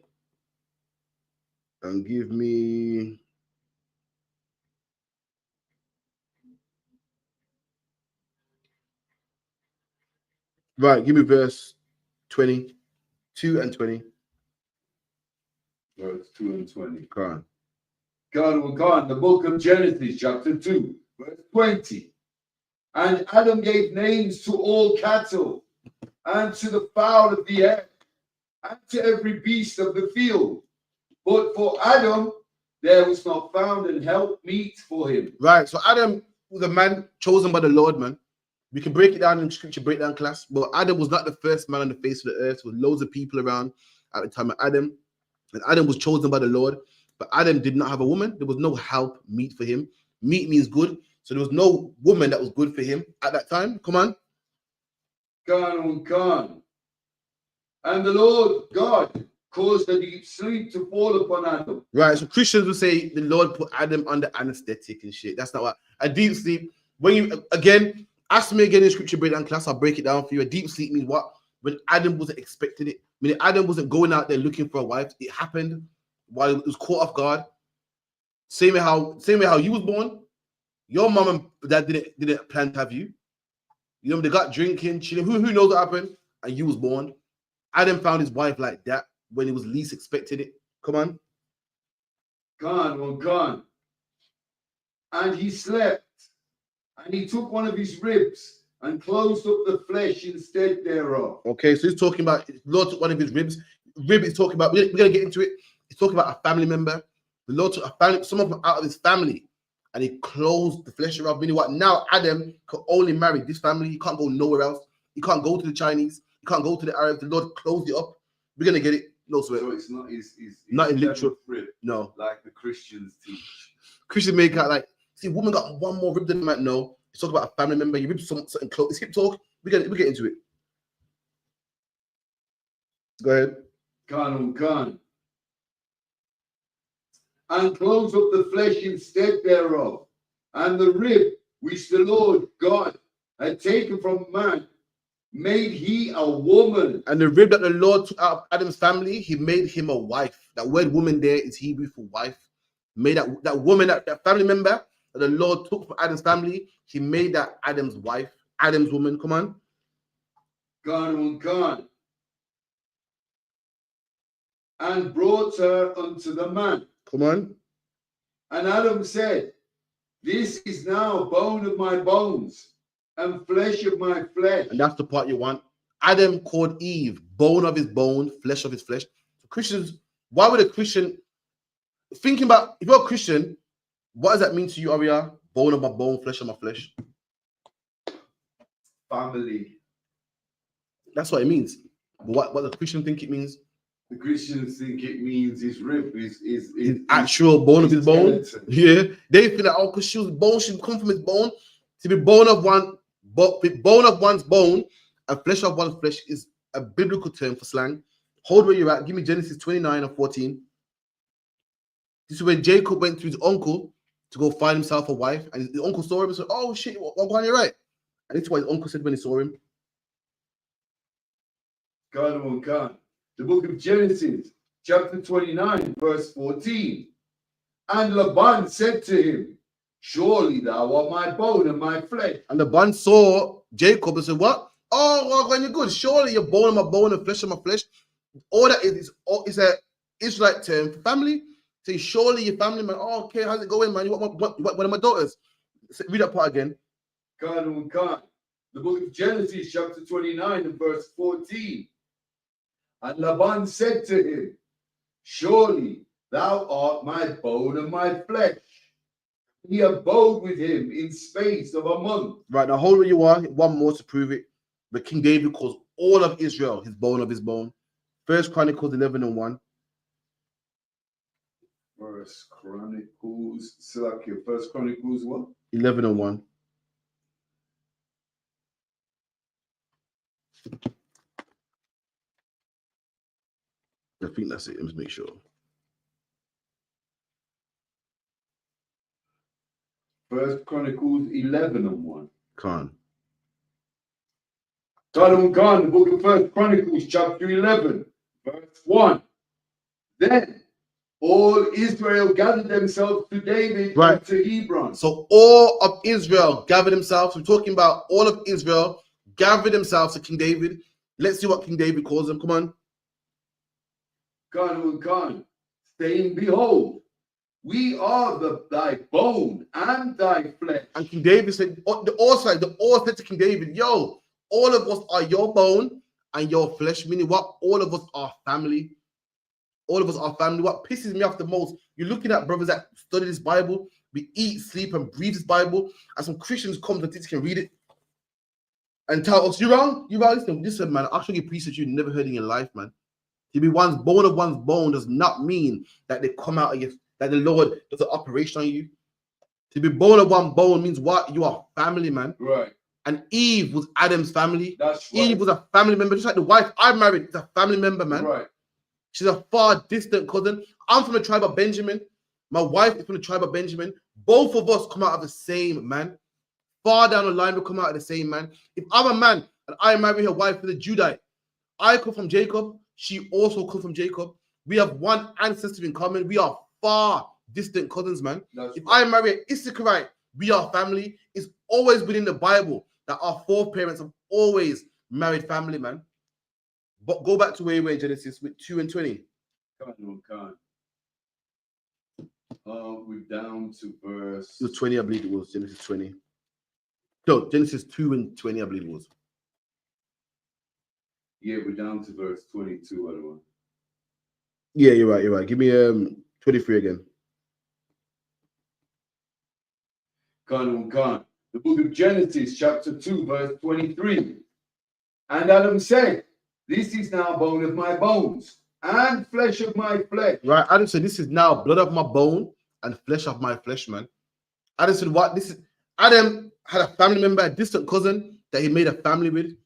And give me Right, give me verse 22 and 20. Verse 2 and 20. Go on. Go on. The book of Genesis, chapter 2, verse 20. And Adam gave names to all cattle, and to the fowl of the air, and to every beast of the field. But for Adam, there was not found an help meet for him. Right, so Adam was a man chosen by the Lord, man. We can break it down in scripture breakdown class, but Adam was not the first man on the face of the earth. There was loads of people around at the time of Adam, and Adam was chosen by the Lord, but Adam did not have a woman. There was no help meet for him. Meet means good, so there was no woman that was good for him at that time. Come on. Go on. And the Lord God caused a deep sleep to fall upon Adam. Right, so Christians will say the Lord put Adam under anesthetic and shit. That's not what a deep sleep. When you again ask me again in scripture breakdown class, I'll break it down for you. A deep sleep means what? When Adam wasn't expecting it. When Adam wasn't going out there looking for a wife, it happened while it was caught off guard. Same way how you was born. Your mom and dad didn't plan to have you. You know, they got drinking, chilling. Who knows what happened? And you was born. Adam found his wife like that when he was least expected it. Come on. Gone. And he slept, and he took one of his ribs and closed up the flesh instead thereof. Okay, so he's talking about the Lord took one of his ribs. Rib is talking about, we're gonna get into it. He's talking about a family member. The Lord took a family, some of them out of his family, and he closed the flesh thereof. Meaning what? Now Adam could only marry this family. He can't go nowhere else. He can't go to the Chinese. He can't go to the Arabs. The Lord closed it up. We're gonna get it. No sweat. So it's not in literal rib, no, like the Christians teach. Christian make out like, see, woman got one more rib than the man. No, he's talking about a family member. You rib something close. Skip talk. We get into it. Go ahead. Gone. And close up the flesh instead thereof, and the rib which the Lord God had taken from man, made he a woman. And the rib that the Lord took out of Adam's family, he made him a wife. That word woman there is Hebrew for wife. Made that woman, that family member that the Lord took from Adam's family, he made that Adam's wife, Adam's woman. Come on. Gone. And brought her unto the man. Come on. And Adam said, this is now bone of my bones and flesh of my flesh. And that's the part you want. Adam called Eve bone of his bone, flesh of his flesh. So Christians, why would a Christian, thinking about, if you're a Christian, what does that mean to you, Aria? Bone of my bone, flesh of my flesh. Family. That's what it means. But what the Christian think it means? The Christians think it means his rib is actual bone of his bone. Yeah, they think that because she was bone, she come from his bone. To be bone of one, bone of one's bone, and flesh of one's flesh is a biblical term for slang. Hold where you're at. Give me Genesis 29 and 14. This is when Jacob went to his uncle to go find himself a wife, and his uncle saw him and said, "Oh shit, what's going on, right?" And this is what his uncle said when he saw him. God. The book of Genesis, chapter 29, verse 14. And Laban said to him, surely thou art my bone and my flesh. And Laban saw Jacob and said, what? Oh, well, when you're good, surely you're bone of my bone and flesh of my flesh. All that is an Israelite term for family. Say, surely your family, man. Oh, okay, how's it going, man? You want one of my daughters? Read that part again. God. The book of Genesis, chapter 29, and verse 14. And Laban said to him, surely thou art my bone and my flesh. He abode with him in space of a month. Right, now hold where you are. One more to prove it. But King David calls all of Israel his bone of his bone. First Chronicles 11 and 1. First Chronicles what? 11 and 1. I think that's it. Let's make sure. First Chronicles 11 and 1. Khan. The book of First Chronicles, chapter 11, verse 1. Then all Israel gathered themselves to David and to Hebron. So all of Israel gathered themselves. We're talking about all of Israel gathered themselves to King David. Let's see what King David calls them. Come on. God, saying, behold, we are thy bone and thy flesh. And King David said, the all said to King David, yo, all of us are your bone and your flesh, meaning what? All of us are family. All of us are family. What pisses me off the most, you're looking at brothers that study this Bible, we eat, sleep, and breathe this Bible, and some Christians come to teach, can read it and tell us, you're wrong. Listen, man, I'll show you a piece that you've never heard in your life, man. To be one's bone does not mean that they come out of you, that the Lord does an operation on you. To be bone of one bone means what? You are family, man. Right. And Eve was Adam's family. That's right. Eve was a family member, just like the wife I married is a family member, man. Right. She's a far distant cousin. I'm from the tribe of Benjamin. My wife is from the tribe of Benjamin. Both of us come out of the same man. Far down the line, we come out of the same man. If I'm a man and I marry her wife with a Judite, I come from Jacob. She also comes from Jacob. We have one ancestor in common. We are far distant cousins, man. If I marry an Issacharite, we are family. It's always been in the Bible that our foreparents have always married family, man. But go back to where we were in Genesis with 2 and 20. We're down to verse... It was 20, I believe it was. Genesis 20. No, Genesis 2 and 20, I believe it was. Yeah, we're down to verse 22, otherwise. Yeah, you're right. Give me 23 again. The book of Genesis, chapter 2, verse 23. And Adam said, this is now bone of my bones and flesh of my flesh. Right, Adam said, this is now blood of my bone and flesh of my flesh, man. Adam said, what? This is Adam had a family member, a distant cousin that he made a family with.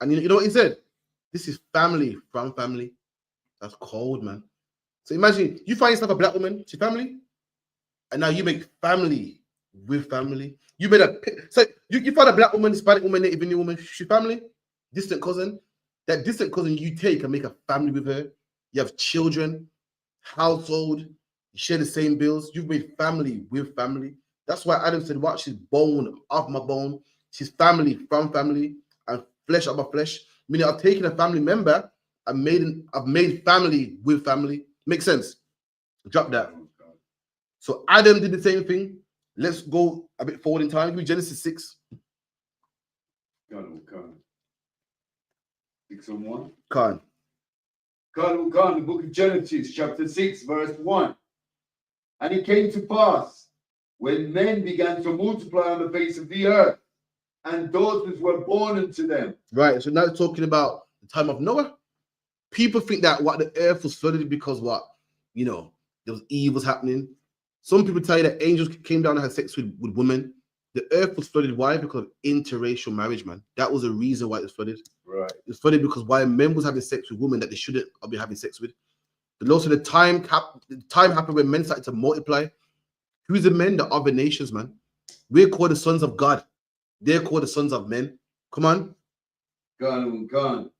And you know what he said? This is family from family. That's cold, man. So imagine you find yourself a black woman, she's family, and now you make family with family. You made you find a black woman, Hispanic woman, Native Indian woman, she's family, distant cousin. That distant cousin you take and make a family with her. You have children, household, you share the same bills. You've made family with family. That's why Adam said, what? She's bone of my bone. She's family from family and flesh of my flesh. Meaning I've taken a family member and I've made family with family. Makes sense? Drop that. So Adam did the same thing. Let's go a bit forward in time. Give me Genesis 6. 6 and 1. The book of Genesis, chapter 6, verse 1. And it came to pass when men began to multiply on the face of the earth, and daughters were born unto them. Right. So now it's talking about the time of Noah. People think that what the earth was flooded because what? You know, there was evils happening. Some people tell you that angels came down and had sex with women. The earth was flooded. Why? Because of interracial marriage, man. That was the reason why it was flooded. Right. It's flooded because why men was having sex with women that they shouldn't be having sex with. The Lord said the time happened when men started to multiply. Who's the men? The other nations, man. We're called the sons of God. They're called the sons of men. Come on. Gone.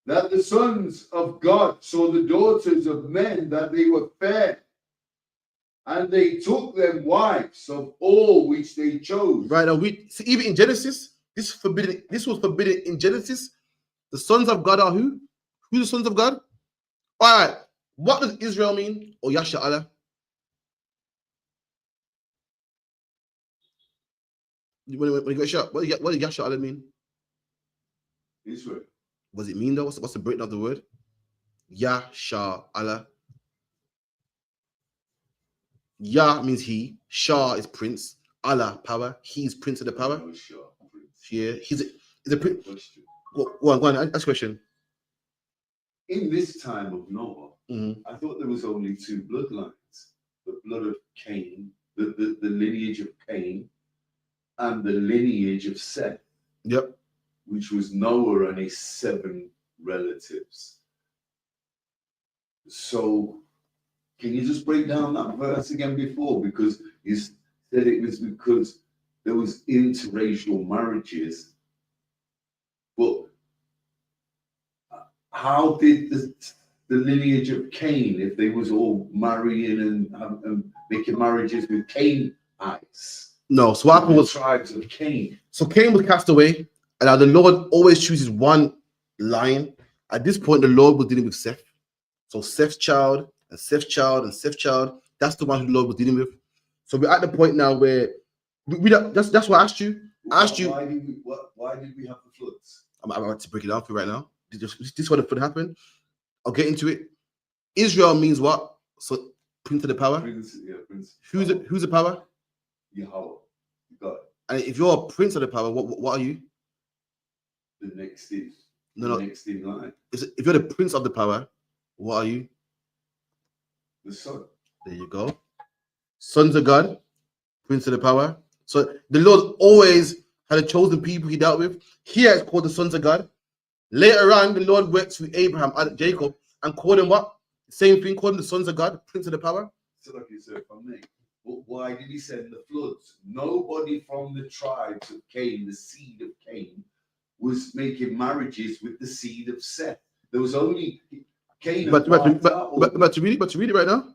That the sons of God saw the daughters of men, that they were fair, and they took them wives of all which they chose. Right now, even in Genesis, this was forbidden in Genesis. The sons of God are who? Who's the sons of God? All right. What does Israel mean? Or Yasha Allah? When you got shot, what does Yasha Allah mean? Israel. What does it mean though? What's the breakdown of the word? Yasha Allah. Yah means he. Shah is prince. Allah, power. He is prince of the power. Yeah, he's a prince. Go on. Ask a question. In this time of Noah, I thought there was only two bloodlines: the blood of Cain, the lineage of Cain, and the lineage of Seth. Yep. Which was Noah and his 7 relatives. So, can you just break down that verse again before? Because you said it was because there was interracial marriages. But how did the lineage of Cain, if they was all marrying and making marriages with Cainites, No, so what happened The was, tribes of Cain. so Cain was cast away, and now the Lord always chooses one line. At this point, the Lord was dealing with Seth. So Seth's child, and Seth's child, and Seth's child, that's the one who the Lord was dealing with. So we're at the point now where that's what I asked you. I asked you. Why did we have the floods? I'm about to break it down for you right now. This is what the flood happened. I'll get into it. Israel means what? So prince of the power. Prince. Who's the power? Yahweh. God. And if you're a prince of the power, what are you? The next in. No. Next in line. If you're the prince of the power, what are you? The son. There you go. Sons of God, prince of the power. So the Lord always had a chosen people he dealt with. Here it's called the sons of God. Later on, the Lord works through Abraham, Jacob, and called them what? Same thing, called them the sons of God, prince of the power. So like you said, from me. But why did he send the floods? Nobody from the tribes of Cain, the seed of Cain, was making marriages with the seed of Seth. There was only Cain. But to read it right now.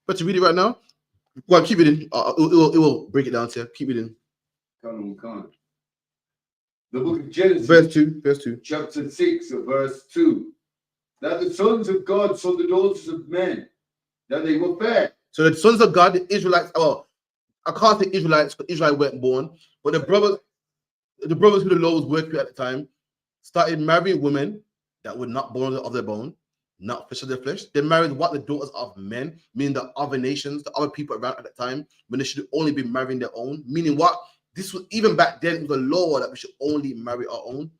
But to read it right now. Go on, keep it in. It will break it down to you. Keep it in. Come. The book of Genesis, verse 2. Chapter 6, verse 2. That the sons of God saw the daughters of men, that they were fair. So the sons of God, the Israelites, I can't say Israelites, because Israel weren't born, but the brothers who the Lord was working with at the time started marrying women that were not born of their bone, not flesh of their flesh. They married what? The daughters of men, meaning the other nations, the other people around at the time, when they should only be marrying their own. Meaning what? This was, even back then, it was a law that we should only marry our own.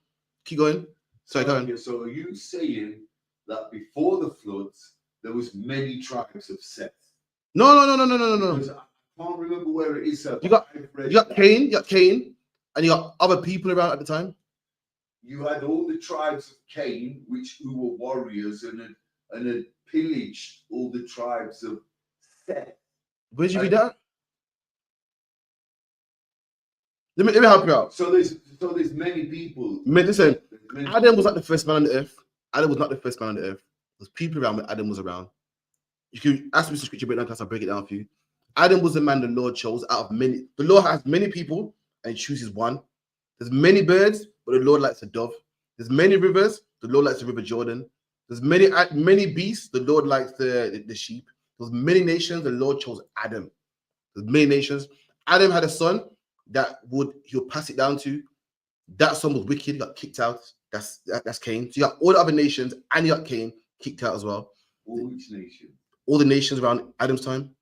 Keep going. Sorry, go on. So are you saying that before the floods, there was many tribes of Seth? No. Because I can't remember where it is. You got Cain, and you got other people around at the time. You had all the tribes of Cain, who were warriors and had pillaged all the tribes of Seth. Where'd you read that? Let me help you out. So there's many people. Listen, Adam was not the first man on the earth. Adam was not the first man on the earth. There's people around when Adam was around. You can ask me some scripture breakdown because I'll break it down for you. Adam was the man the Lord chose out of many. The Lord has many people and he chooses one. There's many birds, but the Lord likes a dove. There's many rivers, the Lord likes the River Jordan. There's many beasts, the Lord likes the sheep. There's many nations, the Lord chose Adam. There's many nations. Adam had a son that he'll pass it down to. That son was wicked, he got kicked out. That's Cain. So you got all the other nations, and you got Cain kicked out as well. Which nation? All the nations around Adam's time.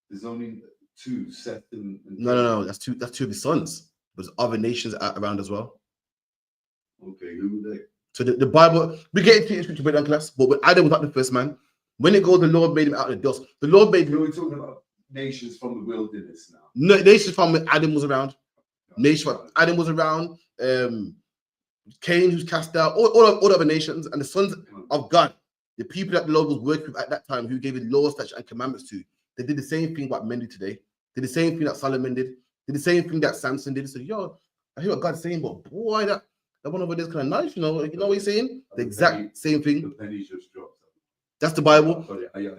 There's only two, Seth and No. That's two of his sons. There's other nations around as well. Okay, who were they? So the Bible, we get into scripture breakdown class, but when Adam was not the first man. When it goes, the Lord made him out of the dust. The Lord made him. We're talking about nations from the wilderness now. No, nations from when Adam was around. Nation from Adam was around. Cain, who's cast out, all other nations, and the sons of God, the people that the Lord was working with at that time, who gave his laws, statutes, and commandments to. They did the same thing what men do today. Did the same thing that Solomon did. Did the same thing that Samson did. So, I hear what God's saying, but boy, that one over there is kind of nice, you know what he's saying? The exact same thing. The penny just dropped. That's the Bible.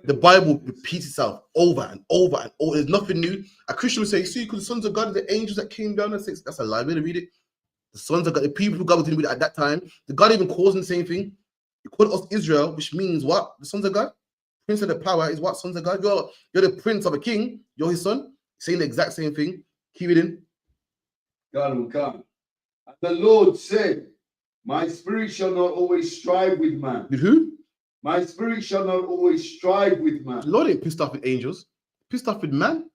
The Bible repeats itself over and over and over. There's nothing new. A Christian would say, see, because the sons of God are the angels that came down and says, that's a lie. We're going to read it. The sons of God, the people who God was dealing with at that time, the God even calls them the same thing. He called us Israel, which means what? The sons of God. Prince of the power is what? Sons of God. You're the prince of a king. You're his son. Saying the exact same thing. Keep it in. God will come. And the Lord said, my spirit shall not always strive with man. With who? My spirit shall not always strive with man. The Lord ain't pissed off with angels. Pissed off with man.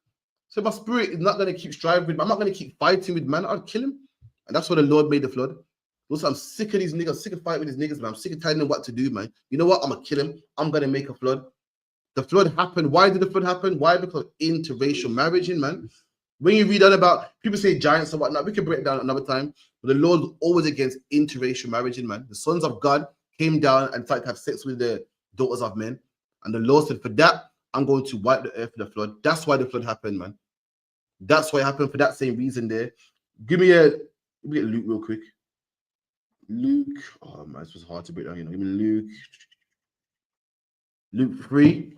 So my spirit is not going to keep striving with man. I'm not going to keep fighting with man. I'll kill him. And that's why the Lord made the flood. Also, I'm sick of these niggas. I'm sick of fighting with these niggas, man. I'm sick of telling them what to do, man. You know what? I'm going to kill him. I'm going to make a flood. The flood happened. Why did the flood happen? Why? Because interracial marriage, man. When you read that about, people say giants and whatnot, we can break it down another time. But the Lord was always against interracial marriage, man. The sons of God came down and tried to have sex with the daughters of men. And the Lord said, for that, I'm going to wipe the earth with the flood. That's why the flood happened, man. That's why it happened for that same reason there. Let me get Luke real quick. Luke. Oh, man, this was hard to break down. Give me Luke 3.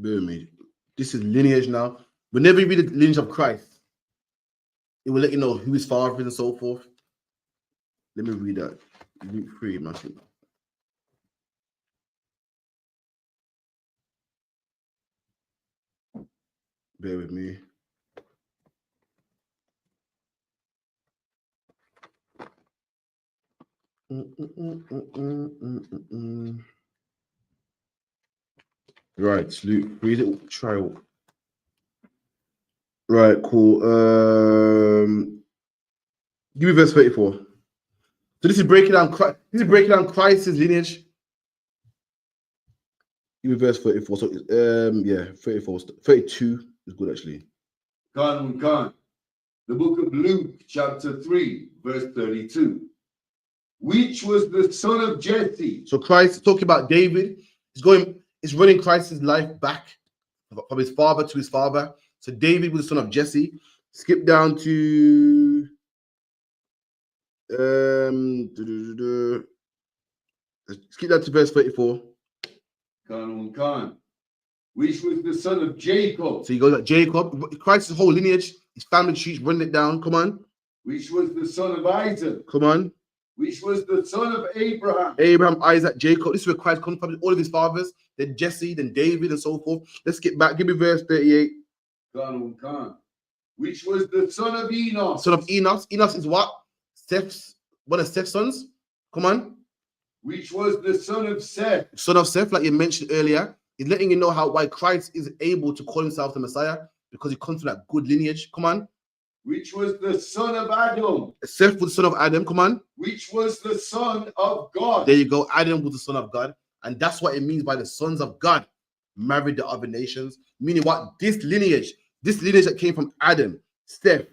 Bear with me. This is lineage now. Whenever you read the lineage of Christ, it will let you know who his father is and so forth. Let me read that. Luke 3, Matthew. Bear with me. Right, Luke, read it. Try it. Right, cool. Give me verse 34. So this is breaking down Christ. This is breaking down Christ's lineage. Give me verse 34. So yeah, 34. 32 is good actually. Gone. The book of Luke, chapter 3, verse 32. Which was the son of Jesse. So Christ talking about David. He's running Christ's life back from his father to his father. So David was the son of Jesse. Skip down to skip down to verse 34. Gone. Which was the son of Jacob. So you go like Jacob, Christ's whole lineage, his family trees, run it down. Come on. Which was the son of Isaac. Come on. Which was the son of Abraham. Abraham, Isaac, Jacob. This is where Christ comes from. All of his fathers, then Jesse, then David, and so forth. Let's get back. Give me verse 38. Gone. Which was the son of Enos. Son of Enos. Enos is what? One of Seth's sons. Come on. Which was the son of Seth. Son of Seth, like you mentioned earlier. He's letting you know why Christ is able to call himself the Messiah, because he comes from that good lineage. Come on. Which was the son of Adam. Seth was the son of Adam. Come on. Which was the son of God. There you go. Adam was the son of God. And that's what it means by the sons of God married the other nations. Meaning what? This lineage that came from Adam, Seth,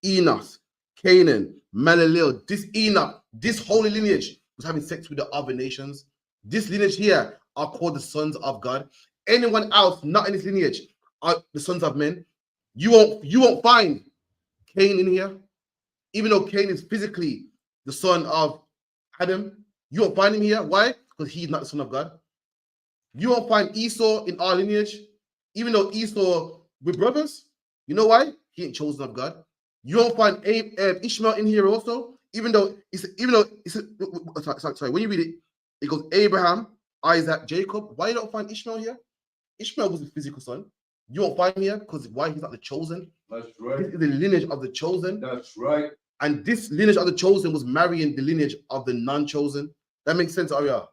Enos, Canaan, Malaleel, this Enoch, this holy lineage was having sex with the other nations. This lineage here are called the sons of God. Anyone else not in this lineage are the sons of men. You won't find Cain in here, even though Cain is physically the son of Adam. You won't find him here. Why? Because he's not the son of God. You won't find Esau in our lineage, even though Esau we're brothers. You know why? He ain't chosen of God. You won't find Ishmael in here also, even though sorry, when you read it, it goes Abraham, Isaac, Jacob. Why you don't find Ishmael here? Ishmael was his physical son. You won't find him here because why? He's not the chosen. That's right. This is the lineage of the chosen. That's right. And this lineage of the chosen was marrying the lineage of the non-chosen. That makes sense, Arya?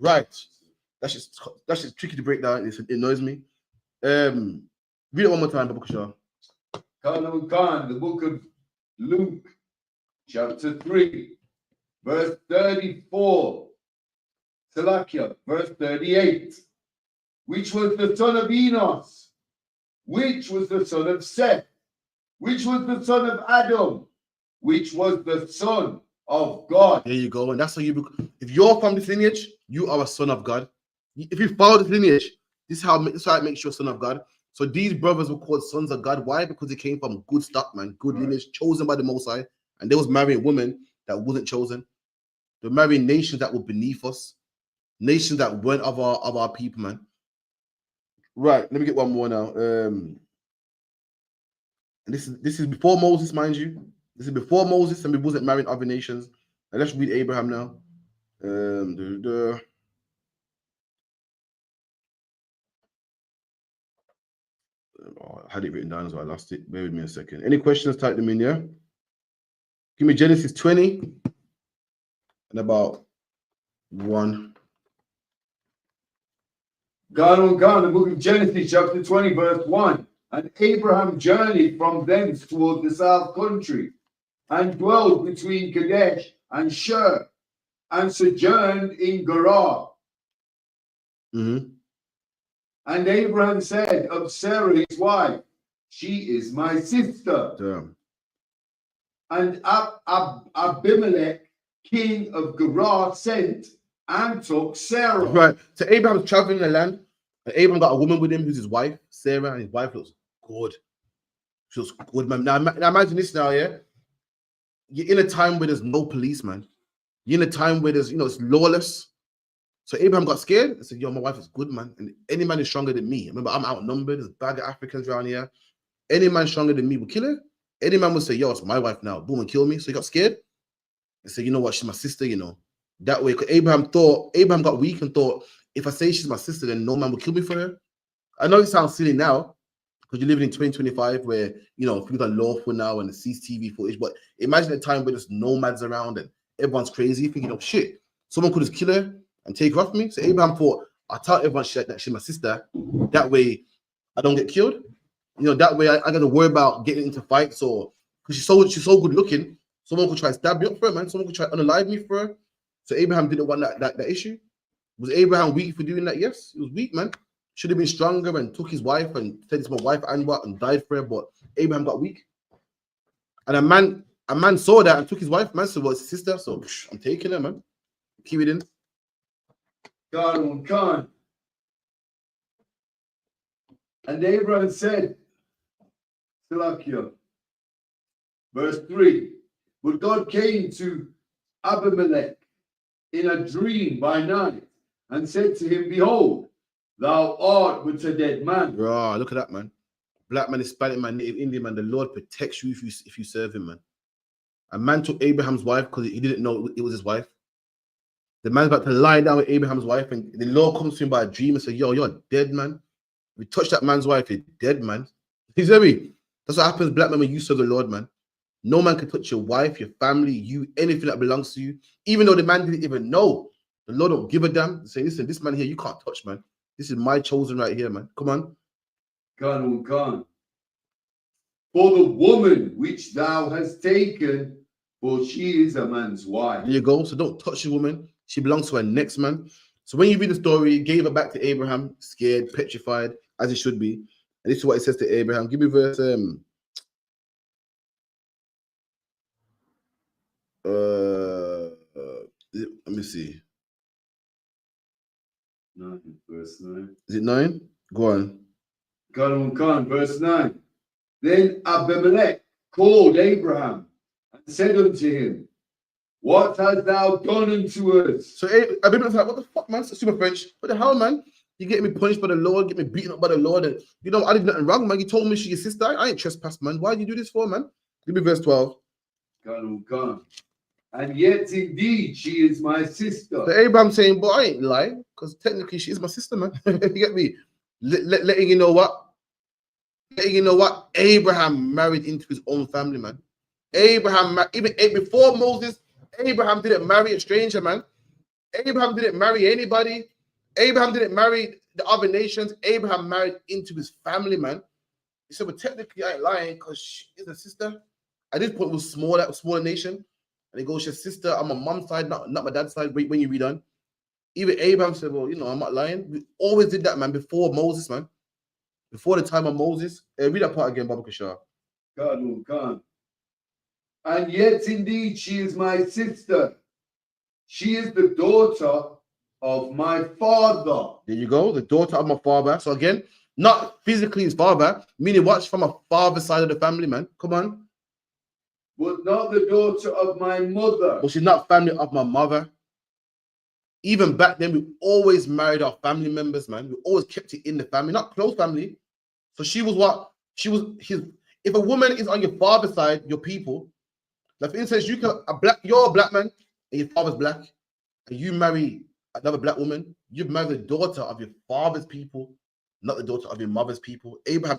Right. That's just tricky to break down. It annoys me. Read it one more time, Baba Kushar. The book of Luke, chapter 3, verse 34. Salakia, verse 38. Which was the son of Enos, which was the son of Seth, which was the son of Adam, which was the son of God. There you go. And that's how if you're from this lineage, you are a son of God. If you follow this lineage, this is how it makes you a son of God. So these brothers were called sons of God. Why? Because they came from good stock, man, good lineage, chosen by the Most High. And they was marrying women that wasn't chosen. They were marrying nations that were beneath us, nations that weren't of our people, man. Right, let me get one more now. And this is before Moses, mind you. This is before Moses, and we wasn't marrying other nations. And let's read Abraham now. I had it written down, so I lost it. Bear with me a second. Any questions? Type them in, yeah? Give me Genesis 20 and about 1. Gone, the book of Genesis, chapter 20, verse 1. And Abraham journeyed from thence toward the south country, and dwelled between Kadesh and Shur, and sojourned in Gerar. Mm-hmm. And Abraham said of Sarah his wife, she is my sister. Damn. And Abimelech, king of Gerar, sent and took Sarah. Right. So Abraham was traveling the land, and Abraham got a woman with him who's his wife, Sarah, and his wife looks good. She looks good, man. Now imagine this now, yeah? You're in a time where there's no police, man. You're in a time where there's, it's lawless. So Abraham got scared and said, yo, my wife is good, man. And any man is stronger than me. Remember, I'm outnumbered. There's a bag of Africans around here. Any man stronger than me will kill her. Any man would say, yo, it's my wife now. Boom, and kill me. So he got scared and said, you know what? She's my sister, you know. That way, Abraham got weak and thought, if I say she's my sister, then no man will kill me for her. I know it sounds silly now because you're living in 2025 where, you know, things are lawful now and the CCTV footage. But imagine a time where there's nomads around and everyone's crazy, thinking, oh, shit, someone could just kill her and take her off me. So Abraham thought, I'll tell everyone that she's my sister. That way, I don't get killed. You know, that way I got to worry about getting into fights or because she's so good looking. Someone could try to stab me up for her, man. Someone could try to unalive me for her. So Abraham didn't want that issue. Was Abraham weak for doing that? Yes, he was weak, man. Should have been stronger and took his wife and said it's my wife and died for her. But Abraham got weak. And a man saw that and took his wife. Man said, well, it's his sister, so I'm taking her, man. Keep it in. God. And Abraham said, Salakia, verse 3, but God came to Abimelech in a dream by night and said to him, behold, thou art but a dead man. Bro, look at that, man. Black man, Hispanic man, Native Indian man, the Lord protects you if you serve him, man. A man took Abraham's wife because he didn't know it was his wife. The man's about to lie down with Abraham's wife, and the Lord comes to him by a dream and says, yo, you're dead, man. If you touch that man's wife, you're dead, man. You see me? That's what happens, black man, when you serve the Lord, man. No man can touch your wife, your family, you, anything that belongs to you. Even though the man didn't even know. The Lord don't give a damn. Say, listen, this man here, you can't touch, man. This is my chosen right here, man. Come on. Gone. For the woman which thou hast taken, for she is a man's wife. There you go. So don't touch the woman. She belongs to her next man. So when you read the story, he gave her back to Abraham, scared, petrified, as it should be. And this is what it says to Abraham. Give me verse let me see. 9, verse 9. Is it 9? Go on. Gone, verse 9. Then Abimelech called Abraham and said unto him, what hast thou done unto us? So Abimelech's like, what the fuck, man? It's super French. What the hell, man? You get me punished by the Lord, get me beaten up by the Lord, and you know I did nothing wrong, man. You told me she's your sister. I ain't trespassed, man. Why did you do this for, man? Give me verse 12. Gone. And yet indeed she is my sister. So Abraham saying, boy, I ain't lying, because technically she is my sister, man. You get me? Letting you know what? Letting you know what? Abraham married into his own family, man. Abraham, even before Moses, Abraham didn't marry a stranger, man. Abraham didn't marry anybody. Abraham didn't marry the other nations. Abraham married into his family, man. He said, well, technically I ain't lying because she is a sister. At this point, it was smaller nation. And he goes, your sister on my mom's side, not my dad's side, when you read on. Even Abraham said, well, you know, I'm not lying. We always did that, man, before Moses, man. Before the time of Moses. Read that part again, Baba Kashar. God. And yet indeed she is my sister. She is the daughter of my father. There you go, the daughter of my father. So again, not physically his father, meaning what's from a father's side of the family, man. Come on. But not the daughter of my mother. But she's not family of my mother. Even back then, we always married our family members, man. We always kept it in the family, not close family. So she was what? She was his. If a woman is on your father's side, your people, like for instance, you're a black man and your father's black, and you marry another black woman, you've married the daughter of your father's people, not the daughter of your mother's people. Abraham,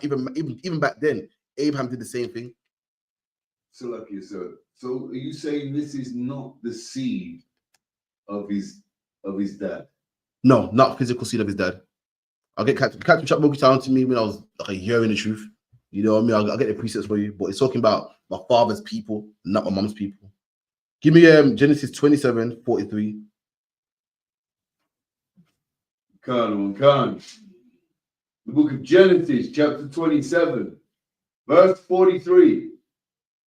even back then, Abraham did the same thing. So like you said, so are you saying this is not the seed of his dad? No, not physical seed of his dad. I'll get Captain Chuck Moki down to me when I was like a year in the truth. You know what I mean? I'll get the precepts for you, but it's talking about my father's people, not my mom's people. Give me Genesis 27:43. Come on. The book of Genesis, chapter 27, verse 43.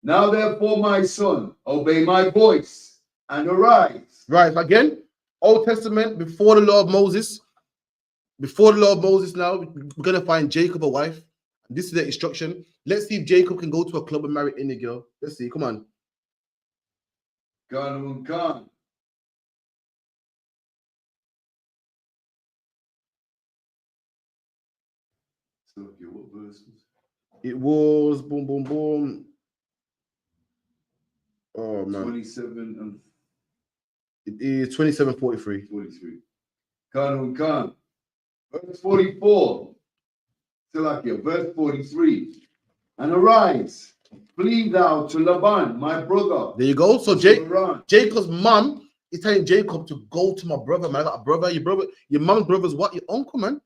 Now therefore, my son, obey my voice and arise. Right, again, Old Testament, before the law of Moses. Before the law of Moses now, we're going to find Jacob a wife. This is the instruction. Let's see if Jacob can go to a club and marry any girl. Let's see, come on. Come. So, okay, what verse was It was boom, boom, boom. Oh man, 27 and it is 27:43. 43. Khan. Verse 44. Salakia, verse 43. And arise, flee thou to Laban, my brother. There you go. So Haran. Jacob's mom is telling Jacob to go to my brother, man. I got a brother. Your mom's brother's what? Your uncle, man.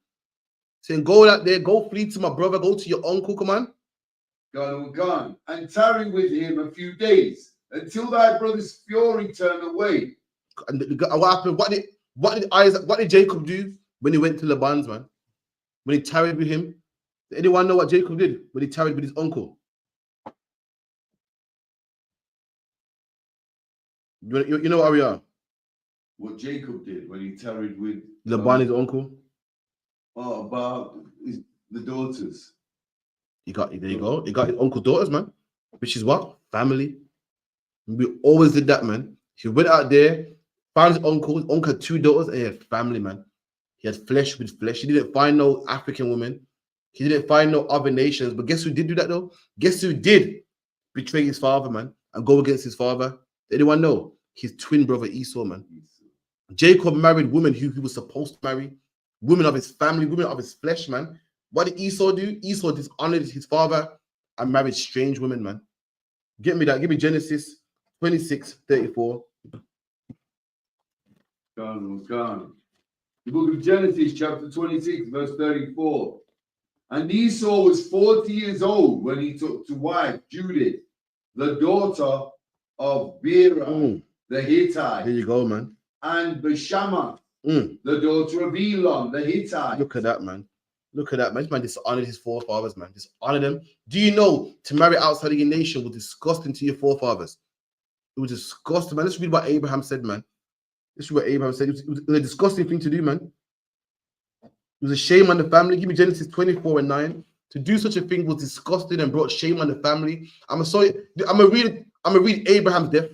Saying go out there, go flee to my brother, go to your uncle, come on. Gone, and tarry with him a few days until thy brother's fury turn away. And what happened? What did Jacob do when he went to Laban's, man? When he tarried with him? Did anyone know what Jacob did when he tarried with his uncle? You know where we are? What Jacob did when he tarried with Laban, his uncle. Oh, about the daughters. There you go. He got his uncle's daughters, man. Which is what? Family. We always did that, man. He went out there, found his uncle. His uncle had 2 daughters, and he had family, man. He had flesh with flesh. He didn't find no African women. He didn't find no other nations. But guess who did do that, though? Guess who did betray his father, man, and go against his father? Did anyone know? His twin brother Esau, man. Jacob married women who he was supposed to marry, women of his family, women of his flesh, man. What did Esau do? Esau dishonored his father and married strange women, man. Get me that. Give me Genesis 26:34. Gone. The book of Genesis, chapter 26, verse 34. And Esau was 40 years old when he took to wife Judith, the daughter of Bera, the Hittite. There you go, man. And Bashama, the daughter of Elon, the Hittite. Look at that, man. Look at that, man. This man dishonored his forefathers, man. Dishonored them. Do you know to marry outside of your nation was disgusting to your forefathers? It was disgusting, man. Let's read what Abraham said, man. This is what Abraham said. It was a disgusting thing to do, man. It was a shame on the family. Give me Genesis 24:9. To do such a thing was disgusting and brought shame on the family. I'm gonna read Abraham's death.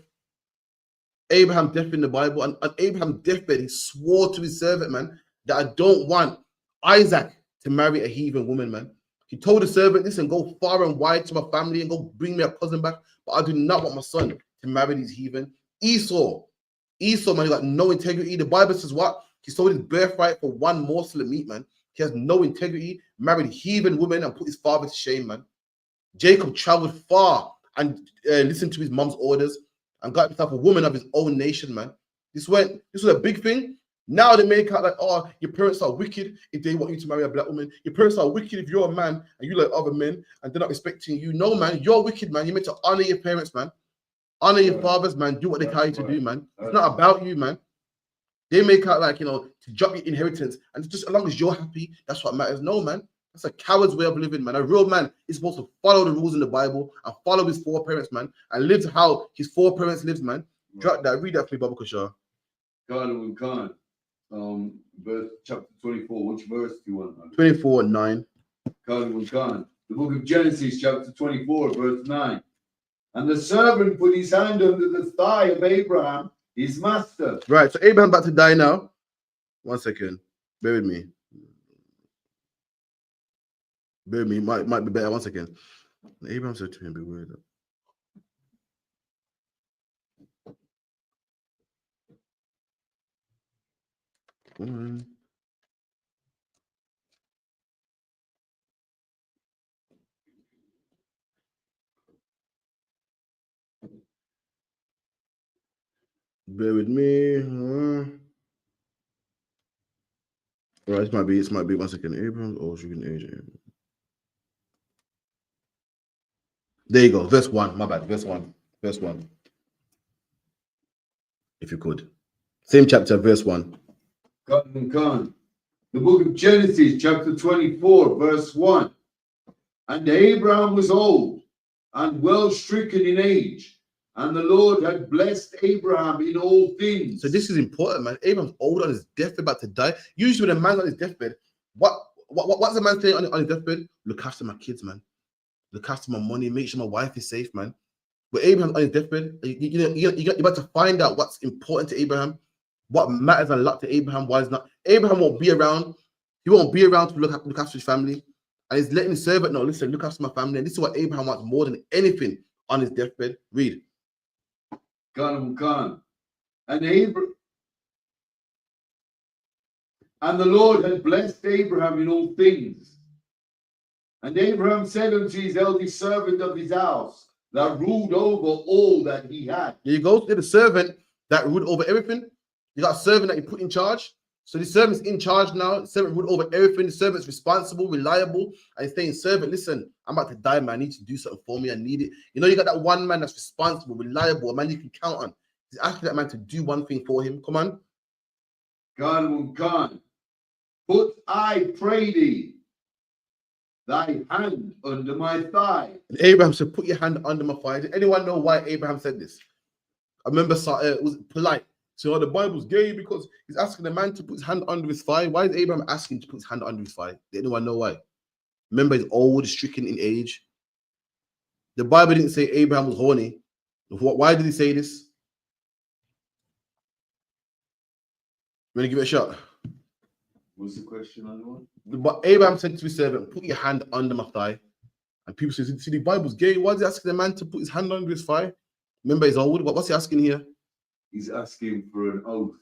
Abraham's death in the Bible. And on Abraham's deathbed, he swore to his servant, man, that I don't want Isaac to marry a heathen woman, man. He told the servant, listen, go far and wide to my family and go bring me a cousin back. But I do not want my son to marry these heathen. Esau, man, he got no integrity. The Bible says what? He sold his birthright for 1 morsel of meat, man. He has no integrity, married heathen women and put his father to shame, man. Jacob traveled far and listened to his mom's orders and got himself a woman of his own nation, man. This was a big thing. Now they make out like, oh, your parents are wicked if they want you to marry a black woman. Your parents are wicked if you're a man and you like other men and they're not respecting you. No, man, you're wicked, man. You're meant to honor your parents, man. Honor your fathers, man. Do what they tell you to do, man. It's not about you, man. They make out like, to drop your inheritance and just as long as you're happy, that's what matters. No, man. That's a coward's way of living, man. A real man is supposed to follow the rules in the Bible and follow his foreparents, man, and live how his foreparents lived, man. Drop that. Read that for me, Baba Kushar. Khan. Verse chapter 24. Which verse do you want? 24:9. Khan. The book of Genesis, chapter 24, verse 9. And the servant put his hand under the thigh of Abraham, his master. Right, so Abraham about to die now. 1 second. Bear with me. Might be better. 1 second. Abraham said to him, be weird. Bear with me. Right, this might be 1 second. Abraham, she can age Abraham. There you go. Verse 1. My bad. Verse 1. If you could. Same chapter, verse 1. Khan. The book of Genesis, chapter 24, verse 1. And Abraham was old and well stricken in age, and the Lord had blessed Abraham in all things. So this is important, man. Abraham's old on his deathbed, about to die. Usually when a man's on his deathbed, what's the man saying on his deathbed? Look after my kids, man. Look after my money. Make sure my wife is safe, man. But Abraham's on his deathbed. You're about to find out what's important to Abraham, what matters a lot to Abraham, why is not. Abraham won't be around. He won't be around to look after his family. And he's letting the servant know, listen, look after my family. And this is what Abraham wants more than anything on his deathbed. Read. Gone. And the Lord had blessed Abraham in all things. And Abraham said unto his eldest servant of his house, that ruled over all that he had. There you go. There's a servant that ruled over everything. You got a servant that you put in charge. So the servant's in charge now. The servant ruled over everything. The servant's responsible, reliable. And he's saying, servant, listen, I'm about to die, man. I need you to do something for me. I need it. You know, you got that one man that's responsible, reliable, a man you can count on. He's asking that man to do one thing for him. Come on. Gone. Put, I pray thee, thy hand under my thigh. And Abraham said, put your hand under my thigh. Did anyone know why Abraham said this? I remember it was polite. So the Bible's gay because he's asking the man to put his hand under his thigh. Why is Abraham asking to put his hand under his thigh? Did anyone know why? Remember, he's old, stricken in age. The Bible didn't say Abraham was horny. Why did he say this? I'm going to give it a shot. What's the question on the one? But Abraham said to his servant, put your hand under my thigh. And people say, see, the Bible's gay. Why is he asking the man to put his hand under his thigh? Remember, he's old. What's he asking here? He's asking for an oath.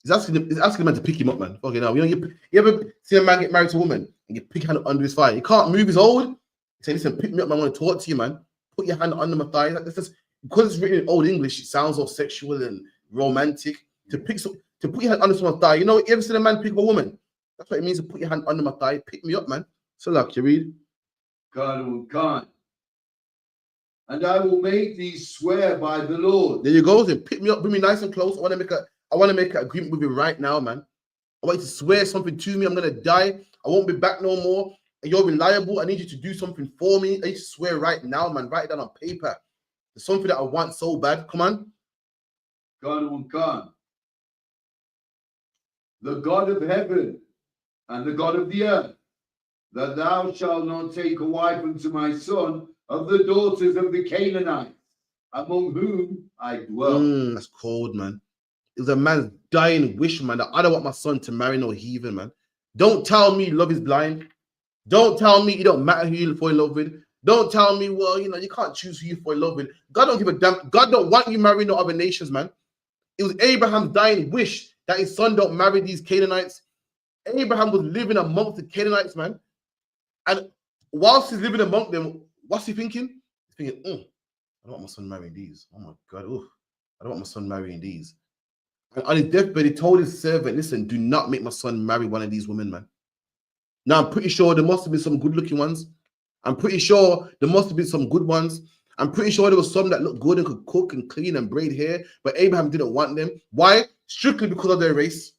He's asking the man to pick him up, man. Okay, now, you ever see a man get married to a woman and you pick your hand under his thigh? He can't move, he's old. He said, listen, pick me up, man. I want to talk to you, man. Put your hand under my thigh. That's just, because it's written in Old English, it sounds all sexual and romantic. To put your hand under someone's thigh. You know, you ever seen a man pick up a woman? That's what it means to put your hand under my thigh. Pick me up, man. So, like, you read. God. And I will make thee swear by the Lord. There you go. Then pick me up, bring me nice and close. I want to make an agreement with you right now, man. I want you to swear something to me. I'm gonna die. I won't be back no more. You're reliable. I need you to do something for me. I need you to swear right now, man. Write it down on paper. It's something that I want so bad. Come on. God. The God of heaven and the God of the earth, that thou shalt not take a wife unto my son of the daughters of the Canaanites, among whom I dwell. That's cold, man. It was a man's dying wish, man, that I don't want my son to marry no heathen, man. Don't tell me love is blind. Don't tell me it don't matter who you fall in love with. Don't tell me, well, you know, you can't choose who you fall in love with. God don't give a damn. God don't want you marrying no other nations, man. It was Abraham's dying wish that his son don't marry these Canaanites. Abraham was living amongst the Canaanites, man. And whilst he's living among them, what's he thinking? He's thinking, I don't want my son marrying these. Oh my God, I don't want my son marrying these. And on his deathbed, he told his servant, listen, do not make my son marry one of these women, man. Now, I'm pretty sure there must have been some good-looking ones. I'm pretty sure there must have been some good ones. I'm pretty sure there was some that looked good and could cook and clean and braid hair, but Abraham didn't want them. Why? Strictly because of their race.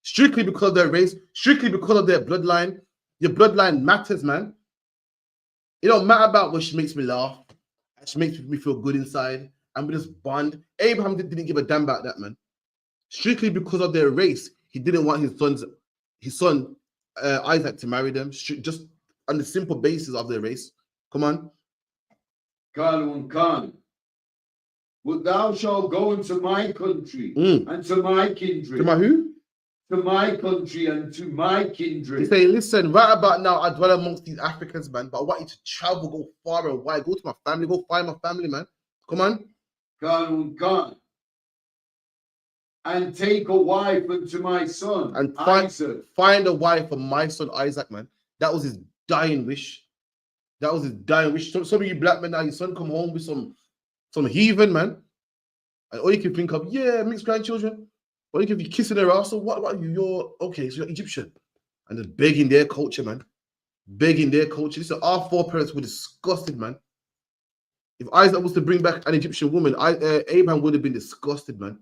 Strictly because of their race. Strictly because of their bloodline. Your bloodline matters, man. It don't matter about what she makes me laugh. She makes me feel good inside. And we just bond. Abraham didn't give a damn about that, man. Strictly because of their race, he didn't want his son Isaac to marry them. Just on the simple basis of their race. Come on. Khan. But thou shalt go into my country and to my kindred. To my who? To my country and to my kindred. He's saying, listen, right about now, I dwell amongst these Africans, man, but I want you to travel, go far and wide, go to my family, go find my family, man. Come on. Khan. And take a wife unto my son, and Isaac. Find a wife for my son Isaac, man. That was his dying wish. That was his dying wish. Some of you black men now, your son come home with some heathen, man. And all you can think of, mixed grandchildren. Or you can be kissing their ass. So what about you? So you're Egyptian. And just begging their culture, man. Begging their culture. Listen, our foreparents were disgusted, man. If Isaac was to bring back an Egyptian woman, Abraham would have been disgusted, man.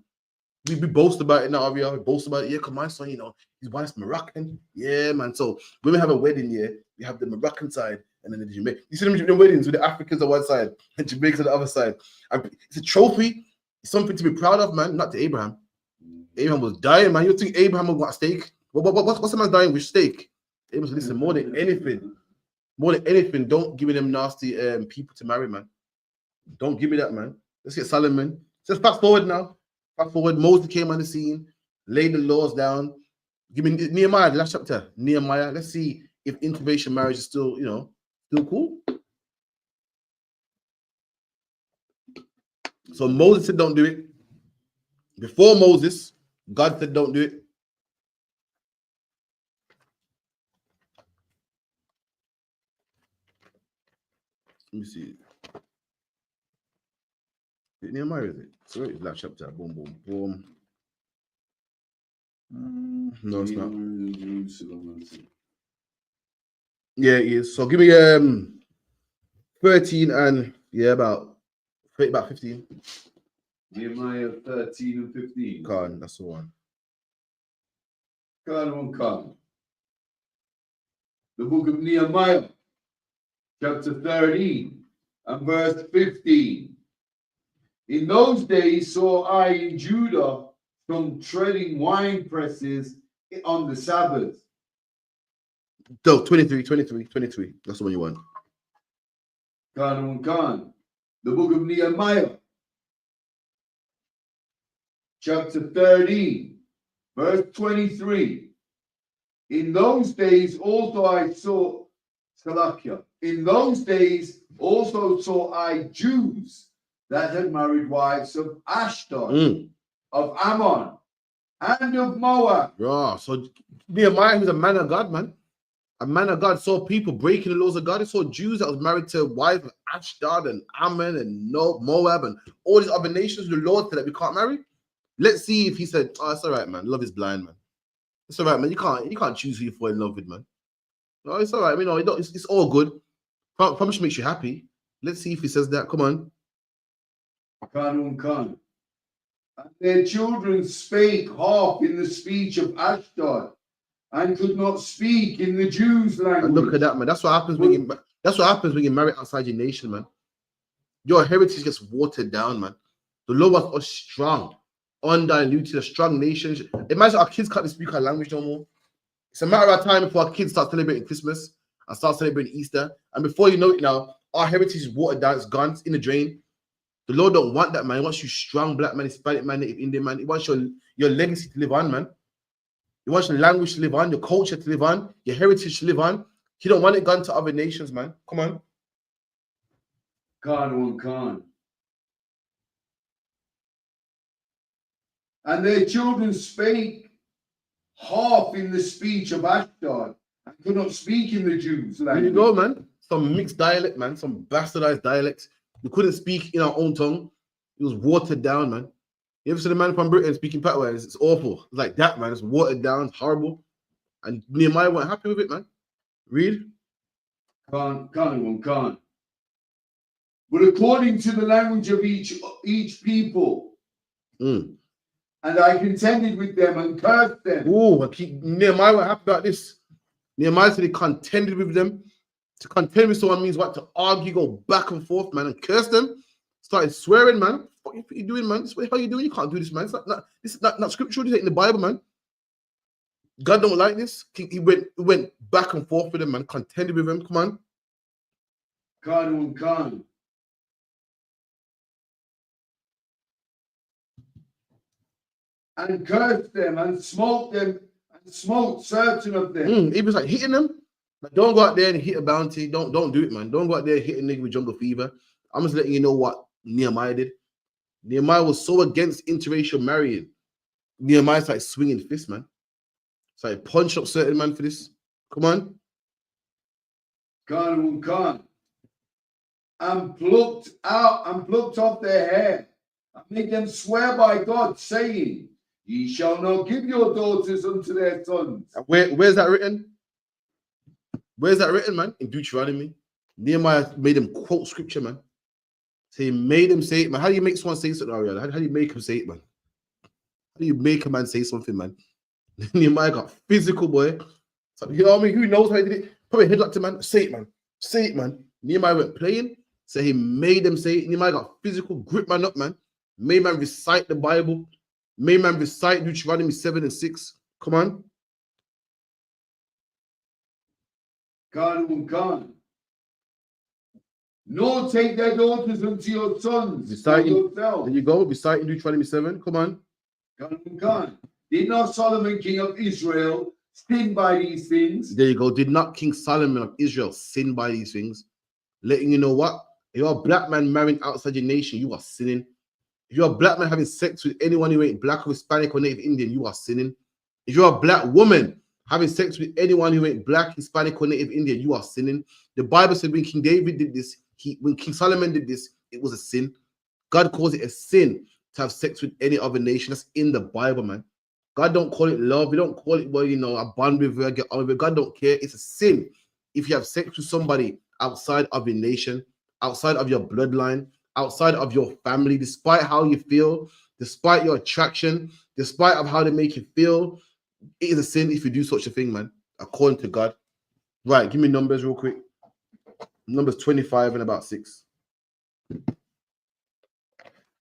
We boast about it now, we boast about it. Yeah, come my son, you know, his wife's Moroccan. Yeah, man. So when we have a wedding, we have the Moroccan side and then the Jamaican. You see them weddings with the Africans on one side and Jamaicans on the other side. And it's a trophy. It's something to be proud of, man. Not to Abraham. Abraham was dying, man. You think Abraham would want steak? What's the man dying with steak? Abraham said, listen, more than anything, don't give me them nasty people to marry, man. Don't give me that, man. Let's get Solomon. Just fast forward now. Fast forward, Moses came on the scene, laid the laws down. Give me Nehemiah, the last chapter. Nehemiah. Let's see if interracial marriage is still, you know, still cool. So Moses said don't do it. Before Moses, God said don't do it. Let me see. Is it Nehemiah, is it? Sorry, it's last chapter. Boom, boom, boom. No, it's not. Yeah, it is. So give me 13 and about 15. Nehemiah 13 and 15. Khan, that's the one. Khan. The book of Nehemiah, chapter 13 and verse 15. In those days saw I in Judah some treading wine presses on the Sabbath. No, 23. That's the one you want. Khan. The book of Nehemiah, chapter 13, verse 23. In those days also I saw, in those days also saw I Jews that had married wives of Ashdod, of Ammon, and of Moab. Yeah, so Nehemiah was a man of God, man. A man of God saw people breaking the laws of God. He saw Jews that was married to wives of Ashdod and Ammon and Moab and all these other nations. The Lord said that we can't marry. Let's see if he said, "Oh, it's all right, man. Love is blind, man. It's all right, man. You can't choose who you fall in love with, man. No, it's all right. You know, it's all good. Promise makes you happy. Let's see if he says that. Come on." Khan. And their children spake half in the speech of Ashdod, and could not speak in the Jews' language. And look at that, man. That's what happens when you marry outside your nation, man. Your heritage gets watered down, man. The Lord wants us strong, undiluted, a strong nation. Imagine our kids can't speak our language no more. It's a matter of time before our kids start celebrating Christmas and start celebrating Easter. And before you know it now, our heritage is watered down, it's gone, it's in the drain. The Lord don't want that, man. He wants you strong, black man, Hispanic man, Native Indian man. He wants your legacy to live on, man. He wants your language to live on, your culture to live on, your heritage to live on. He don't want it gone to other nations, man. Come on. Khan. And their children spake half in the speech of Ashdod, and could not speak in the Jews' language. There you go, man. Some mixed dialect, man. Some bastardized dialect. We couldn't speak in our own tongue. It was watered down, man. You ever see the man from Britain speaking patois? It's awful. It's like that, man. It's watered down. It's horrible. And Nehemiah weren't happy with it, man. Read. Khan. But according to the language of each people, and I contended with them and cursed them. Nehemiah weren't happy about this. Nehemiah said he contended with them. To contend with someone means what? To argue, go back and forth, man, and curse them. Started swearing, man. What are you doing, man? What the hell are you doing? You can't do this, man. This is not scriptural. This ain't in the Bible, man. God don't like this. He went back and forth with them, man. Contended with them. Come on. Khan. And cursed them and smote them and smote certain of them. He was like hitting them. Like, don't go out there and hit a bounty. Don't do it, man. Don't go out there and hit a nigga with jungle fever. I'm just letting you know what Nehemiah did. Nehemiah was so against interracial marrying. Nehemiah's like swinging fists, man. It's like punch up certain man for this. Come on. Khan. And plucked off their hair and made them swear by God, saying, "Ye shall not give your daughters unto their sons." Where's that written? Where's that written, man? In Deuteronomy. Nehemiah made him quote scripture, man. So he made him say it, man. How do you make someone say something, Ariel? How do you make him say it, man? How do you make a man say something, man? Nehemiah got physical, boy. So, you know what I mean? Who knows how he did it? Probably headlocked him, man. Say it, man. Say it, man. Nehemiah went playing, so he made them say it. Nehemiah got physical, grip man up, man. Made man recite the Bible. Made man recite Deuteronomy 7 and 6. Come on. Khan. Nor take their daughters unto your sons. There you go. Reciting Deuteronomy 7. Come on. Khan. Did not Solomon, king of Israel, sin by these things. There you go. Did not King Solomon of Israel sin by these things? Letting you know what? If you're a black man marrying outside your nation, you are sinning. If you're a black man having sex with anyone who ain't black or Hispanic or Native Indian, you are sinning. If you're a black woman having sex with anyone who ain't black, Hispanic, or Native Indian, you are sinning. The Bible said when King David did this, when King Solomon did this, it was a sin. God calls it a sin to have sex with any other nation. That's in the Bible, man. God don't call it love. He don't call it, well, you know, a bond with her, get on with her. God don't care. It's a sin if you have sex with somebody outside of your nation, outside of your bloodline, outside of your family, despite how you feel, despite your attraction, despite of how they make you feel. It is a sin if you do such a thing, man, according to God. Right, give me numbers real quick. Numbers 25 and about 6.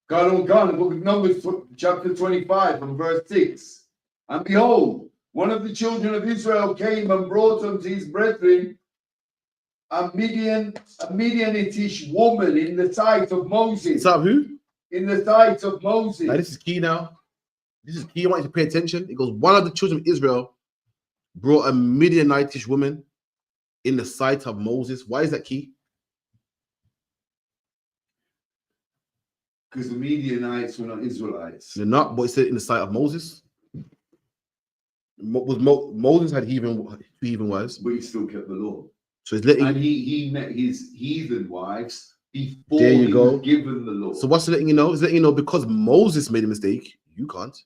God on God, the book of Numbers, chapter 25, and verse 6. And behold, one of the children of Israel came and brought unto his brethren a Midianitish woman in the sight of Moses. What's up, who? In the sight of Moses. Now, this is key now. This is key. I want you to pay attention. It goes, one of the children of Israel brought a Midianitish woman in the sight of Moses. Why is that key? Because the Midianites were not Israelites. They're not, but it said in the sight of Moses. Moses had two heathen wives. But he still kept the law. So he's letting, and he met his heathen wives before there you he go. was given the law. So what's letting you know? It's letting you know because Moses made a mistake, you can't.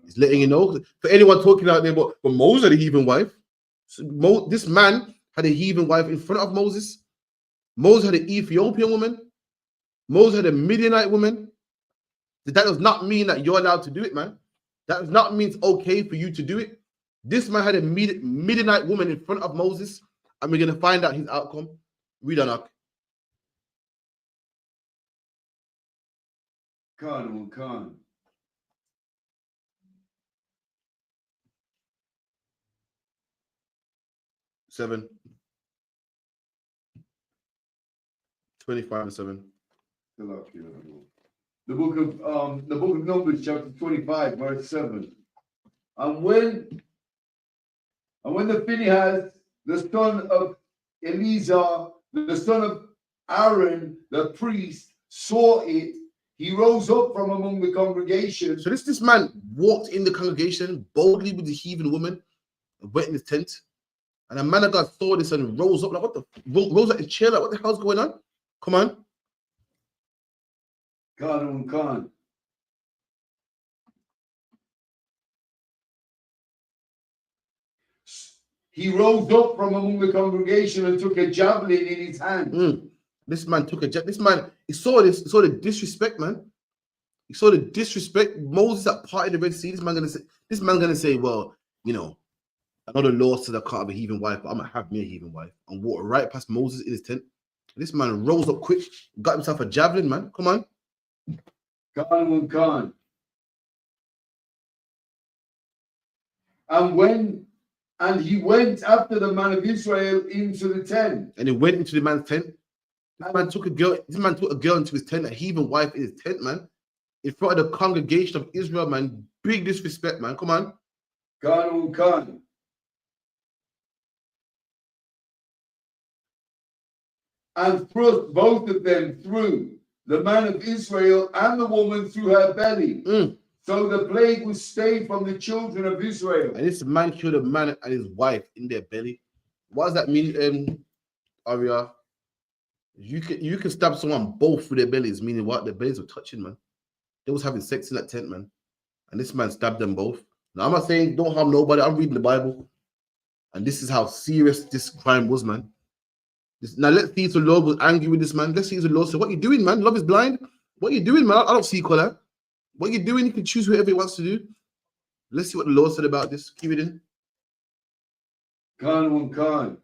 It's letting you know. For anyone talking out there, but Moses had a heathen wife. So this man had a heathen wife in front of Moses. Moses had an Ethiopian woman. Moses had a Midianite woman. That does not mean that you're allowed to do it, man. That does not mean it's okay for you to do it. This man had a Midianite woman in front of Moses, and we're going to find out his outcome. Read on up. Khan. 7. 25 and 7. The book of Numbers, chapter 25, verse 7. And when the Phinehas, the son of Eleazar, the son of Aaron, the priest, saw it, he rose up from among the congregation. So this man walked in the congregation boldly with the heathen woman and went in his tent. And a man of God saw this and rose up like, what the? Rose up his chair like, what the hell's going on? Come on. Khan. He rose up from among the congregation and took a javelin in his hand. This man took a javelin. This man, he saw the disrespect, man. He saw the disrespect. Moses at part of the Red Sea. This man gonna say, well, you know, I know the law said I can't have a heathen wife, but I'm gonna have me a heathen wife. And walked right past Moses in his tent. This man rose up quick, got himself a javelin, man. Come on. Khan. And he went after the man of Israel into the tent. And he went into the man's tent. This man took a girl into his tent, a heathen wife in his tent, man. In front of the congregation of Israel, man. Big disrespect, man. Come on. Khan. And thrust both of them through, the man of Israel and the woman through her belly. So the plague was stayed from the children of Israel. And this man killed a man and his wife in their belly. What does that mean, Aria? You can stab someone both through their bellies, meaning what? Their bellies were touching, man. They was having sex in that tent, man. And this man stabbed them both. Now, I'm not saying don't harm nobody. I'm reading the Bible. And this is how serious this crime was, man. Now, let's see if the Lord was angry with this man. Let's see if the Lord said, what you doing, man? Love is blind. What you doing, man? I don't see color. What you doing? You can choose whatever he wants to do. Let's see what the Lord said about this. Keep it in. Khan.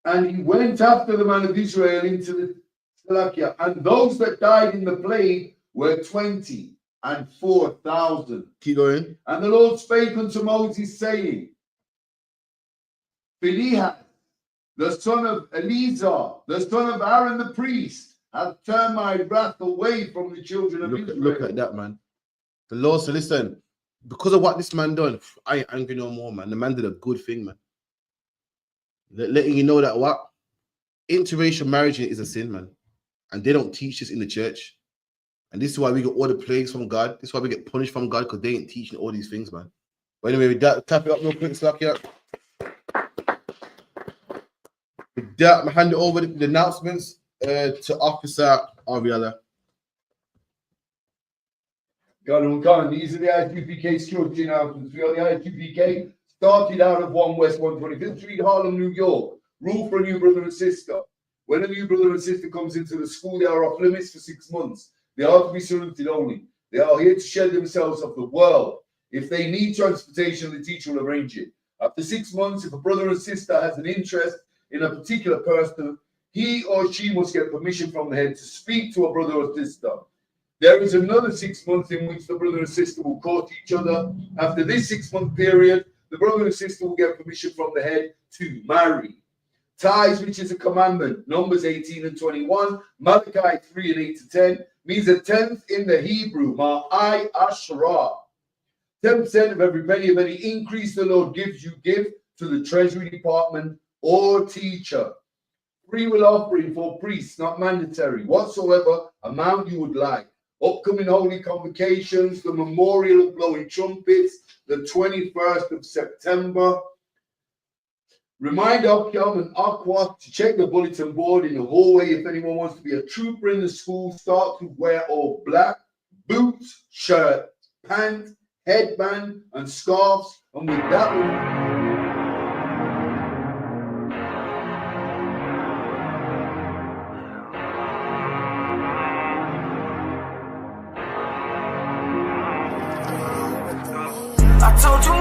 And he went after the man of Israel into the Salakia, and those that died in the plague were 24,000. Keep going. And the Lord spake unto Moses, saying, Phinehas, the son of Eleazar, the son of Aaron the priest, I've turned my wrath away from the children of Israel. Look at that, man. The Lord said, listen, because of what this man done, I ain't angry no more, man. The man did a good thing, man. Letting you know that what? Interracial marriage is a sin, man. And they don't teach this in the church. And this is why we get all the plagues from God. This is why we get punished from God, because they ain't teaching all these things, man. But anyway, with that, tap it up real quick, Slack here. With that, I'm hand it over the announcements to Officer Ariella. Got on. These are the ISUPK security announcements. We are the ISUPK, started out of 1 West 125th Street, Harlem, New York. Rule for a new brother and sister. When a new brother and sister comes into the school, they are off limits for 6 months. They are to be saluted only. They are here to shed themselves of the world. If they need transportation, the teacher will arrange it. After 6 months, if a brother or sister has an interest in a particular person, he or she must get permission from the head to speak to a brother or sister. There is another 6 months in which the brother and sister will court each other. After this 6 month period, the brother and sister will get permission from the head to marry. Ties, which is a commandment, Numbers 18 and 21, Malachi 3 and 8 to 10, means a tenth in the Hebrew, Ma'ai Asherah. 10% of every penny of any increase the Lord gives you, give to the treasury department or teacher. Free will offering for priests, not mandatory, whatsoever amount you would like. Upcoming holy convocations, the memorial of blowing trumpets, the 21st of September. Remind Okyam and Aqua to check the bulletin board in the hallway if anyone wants to be a trooper in the school. Start to wear all black, boots, shirt, pants, headband, and scarves. And with that one, I told you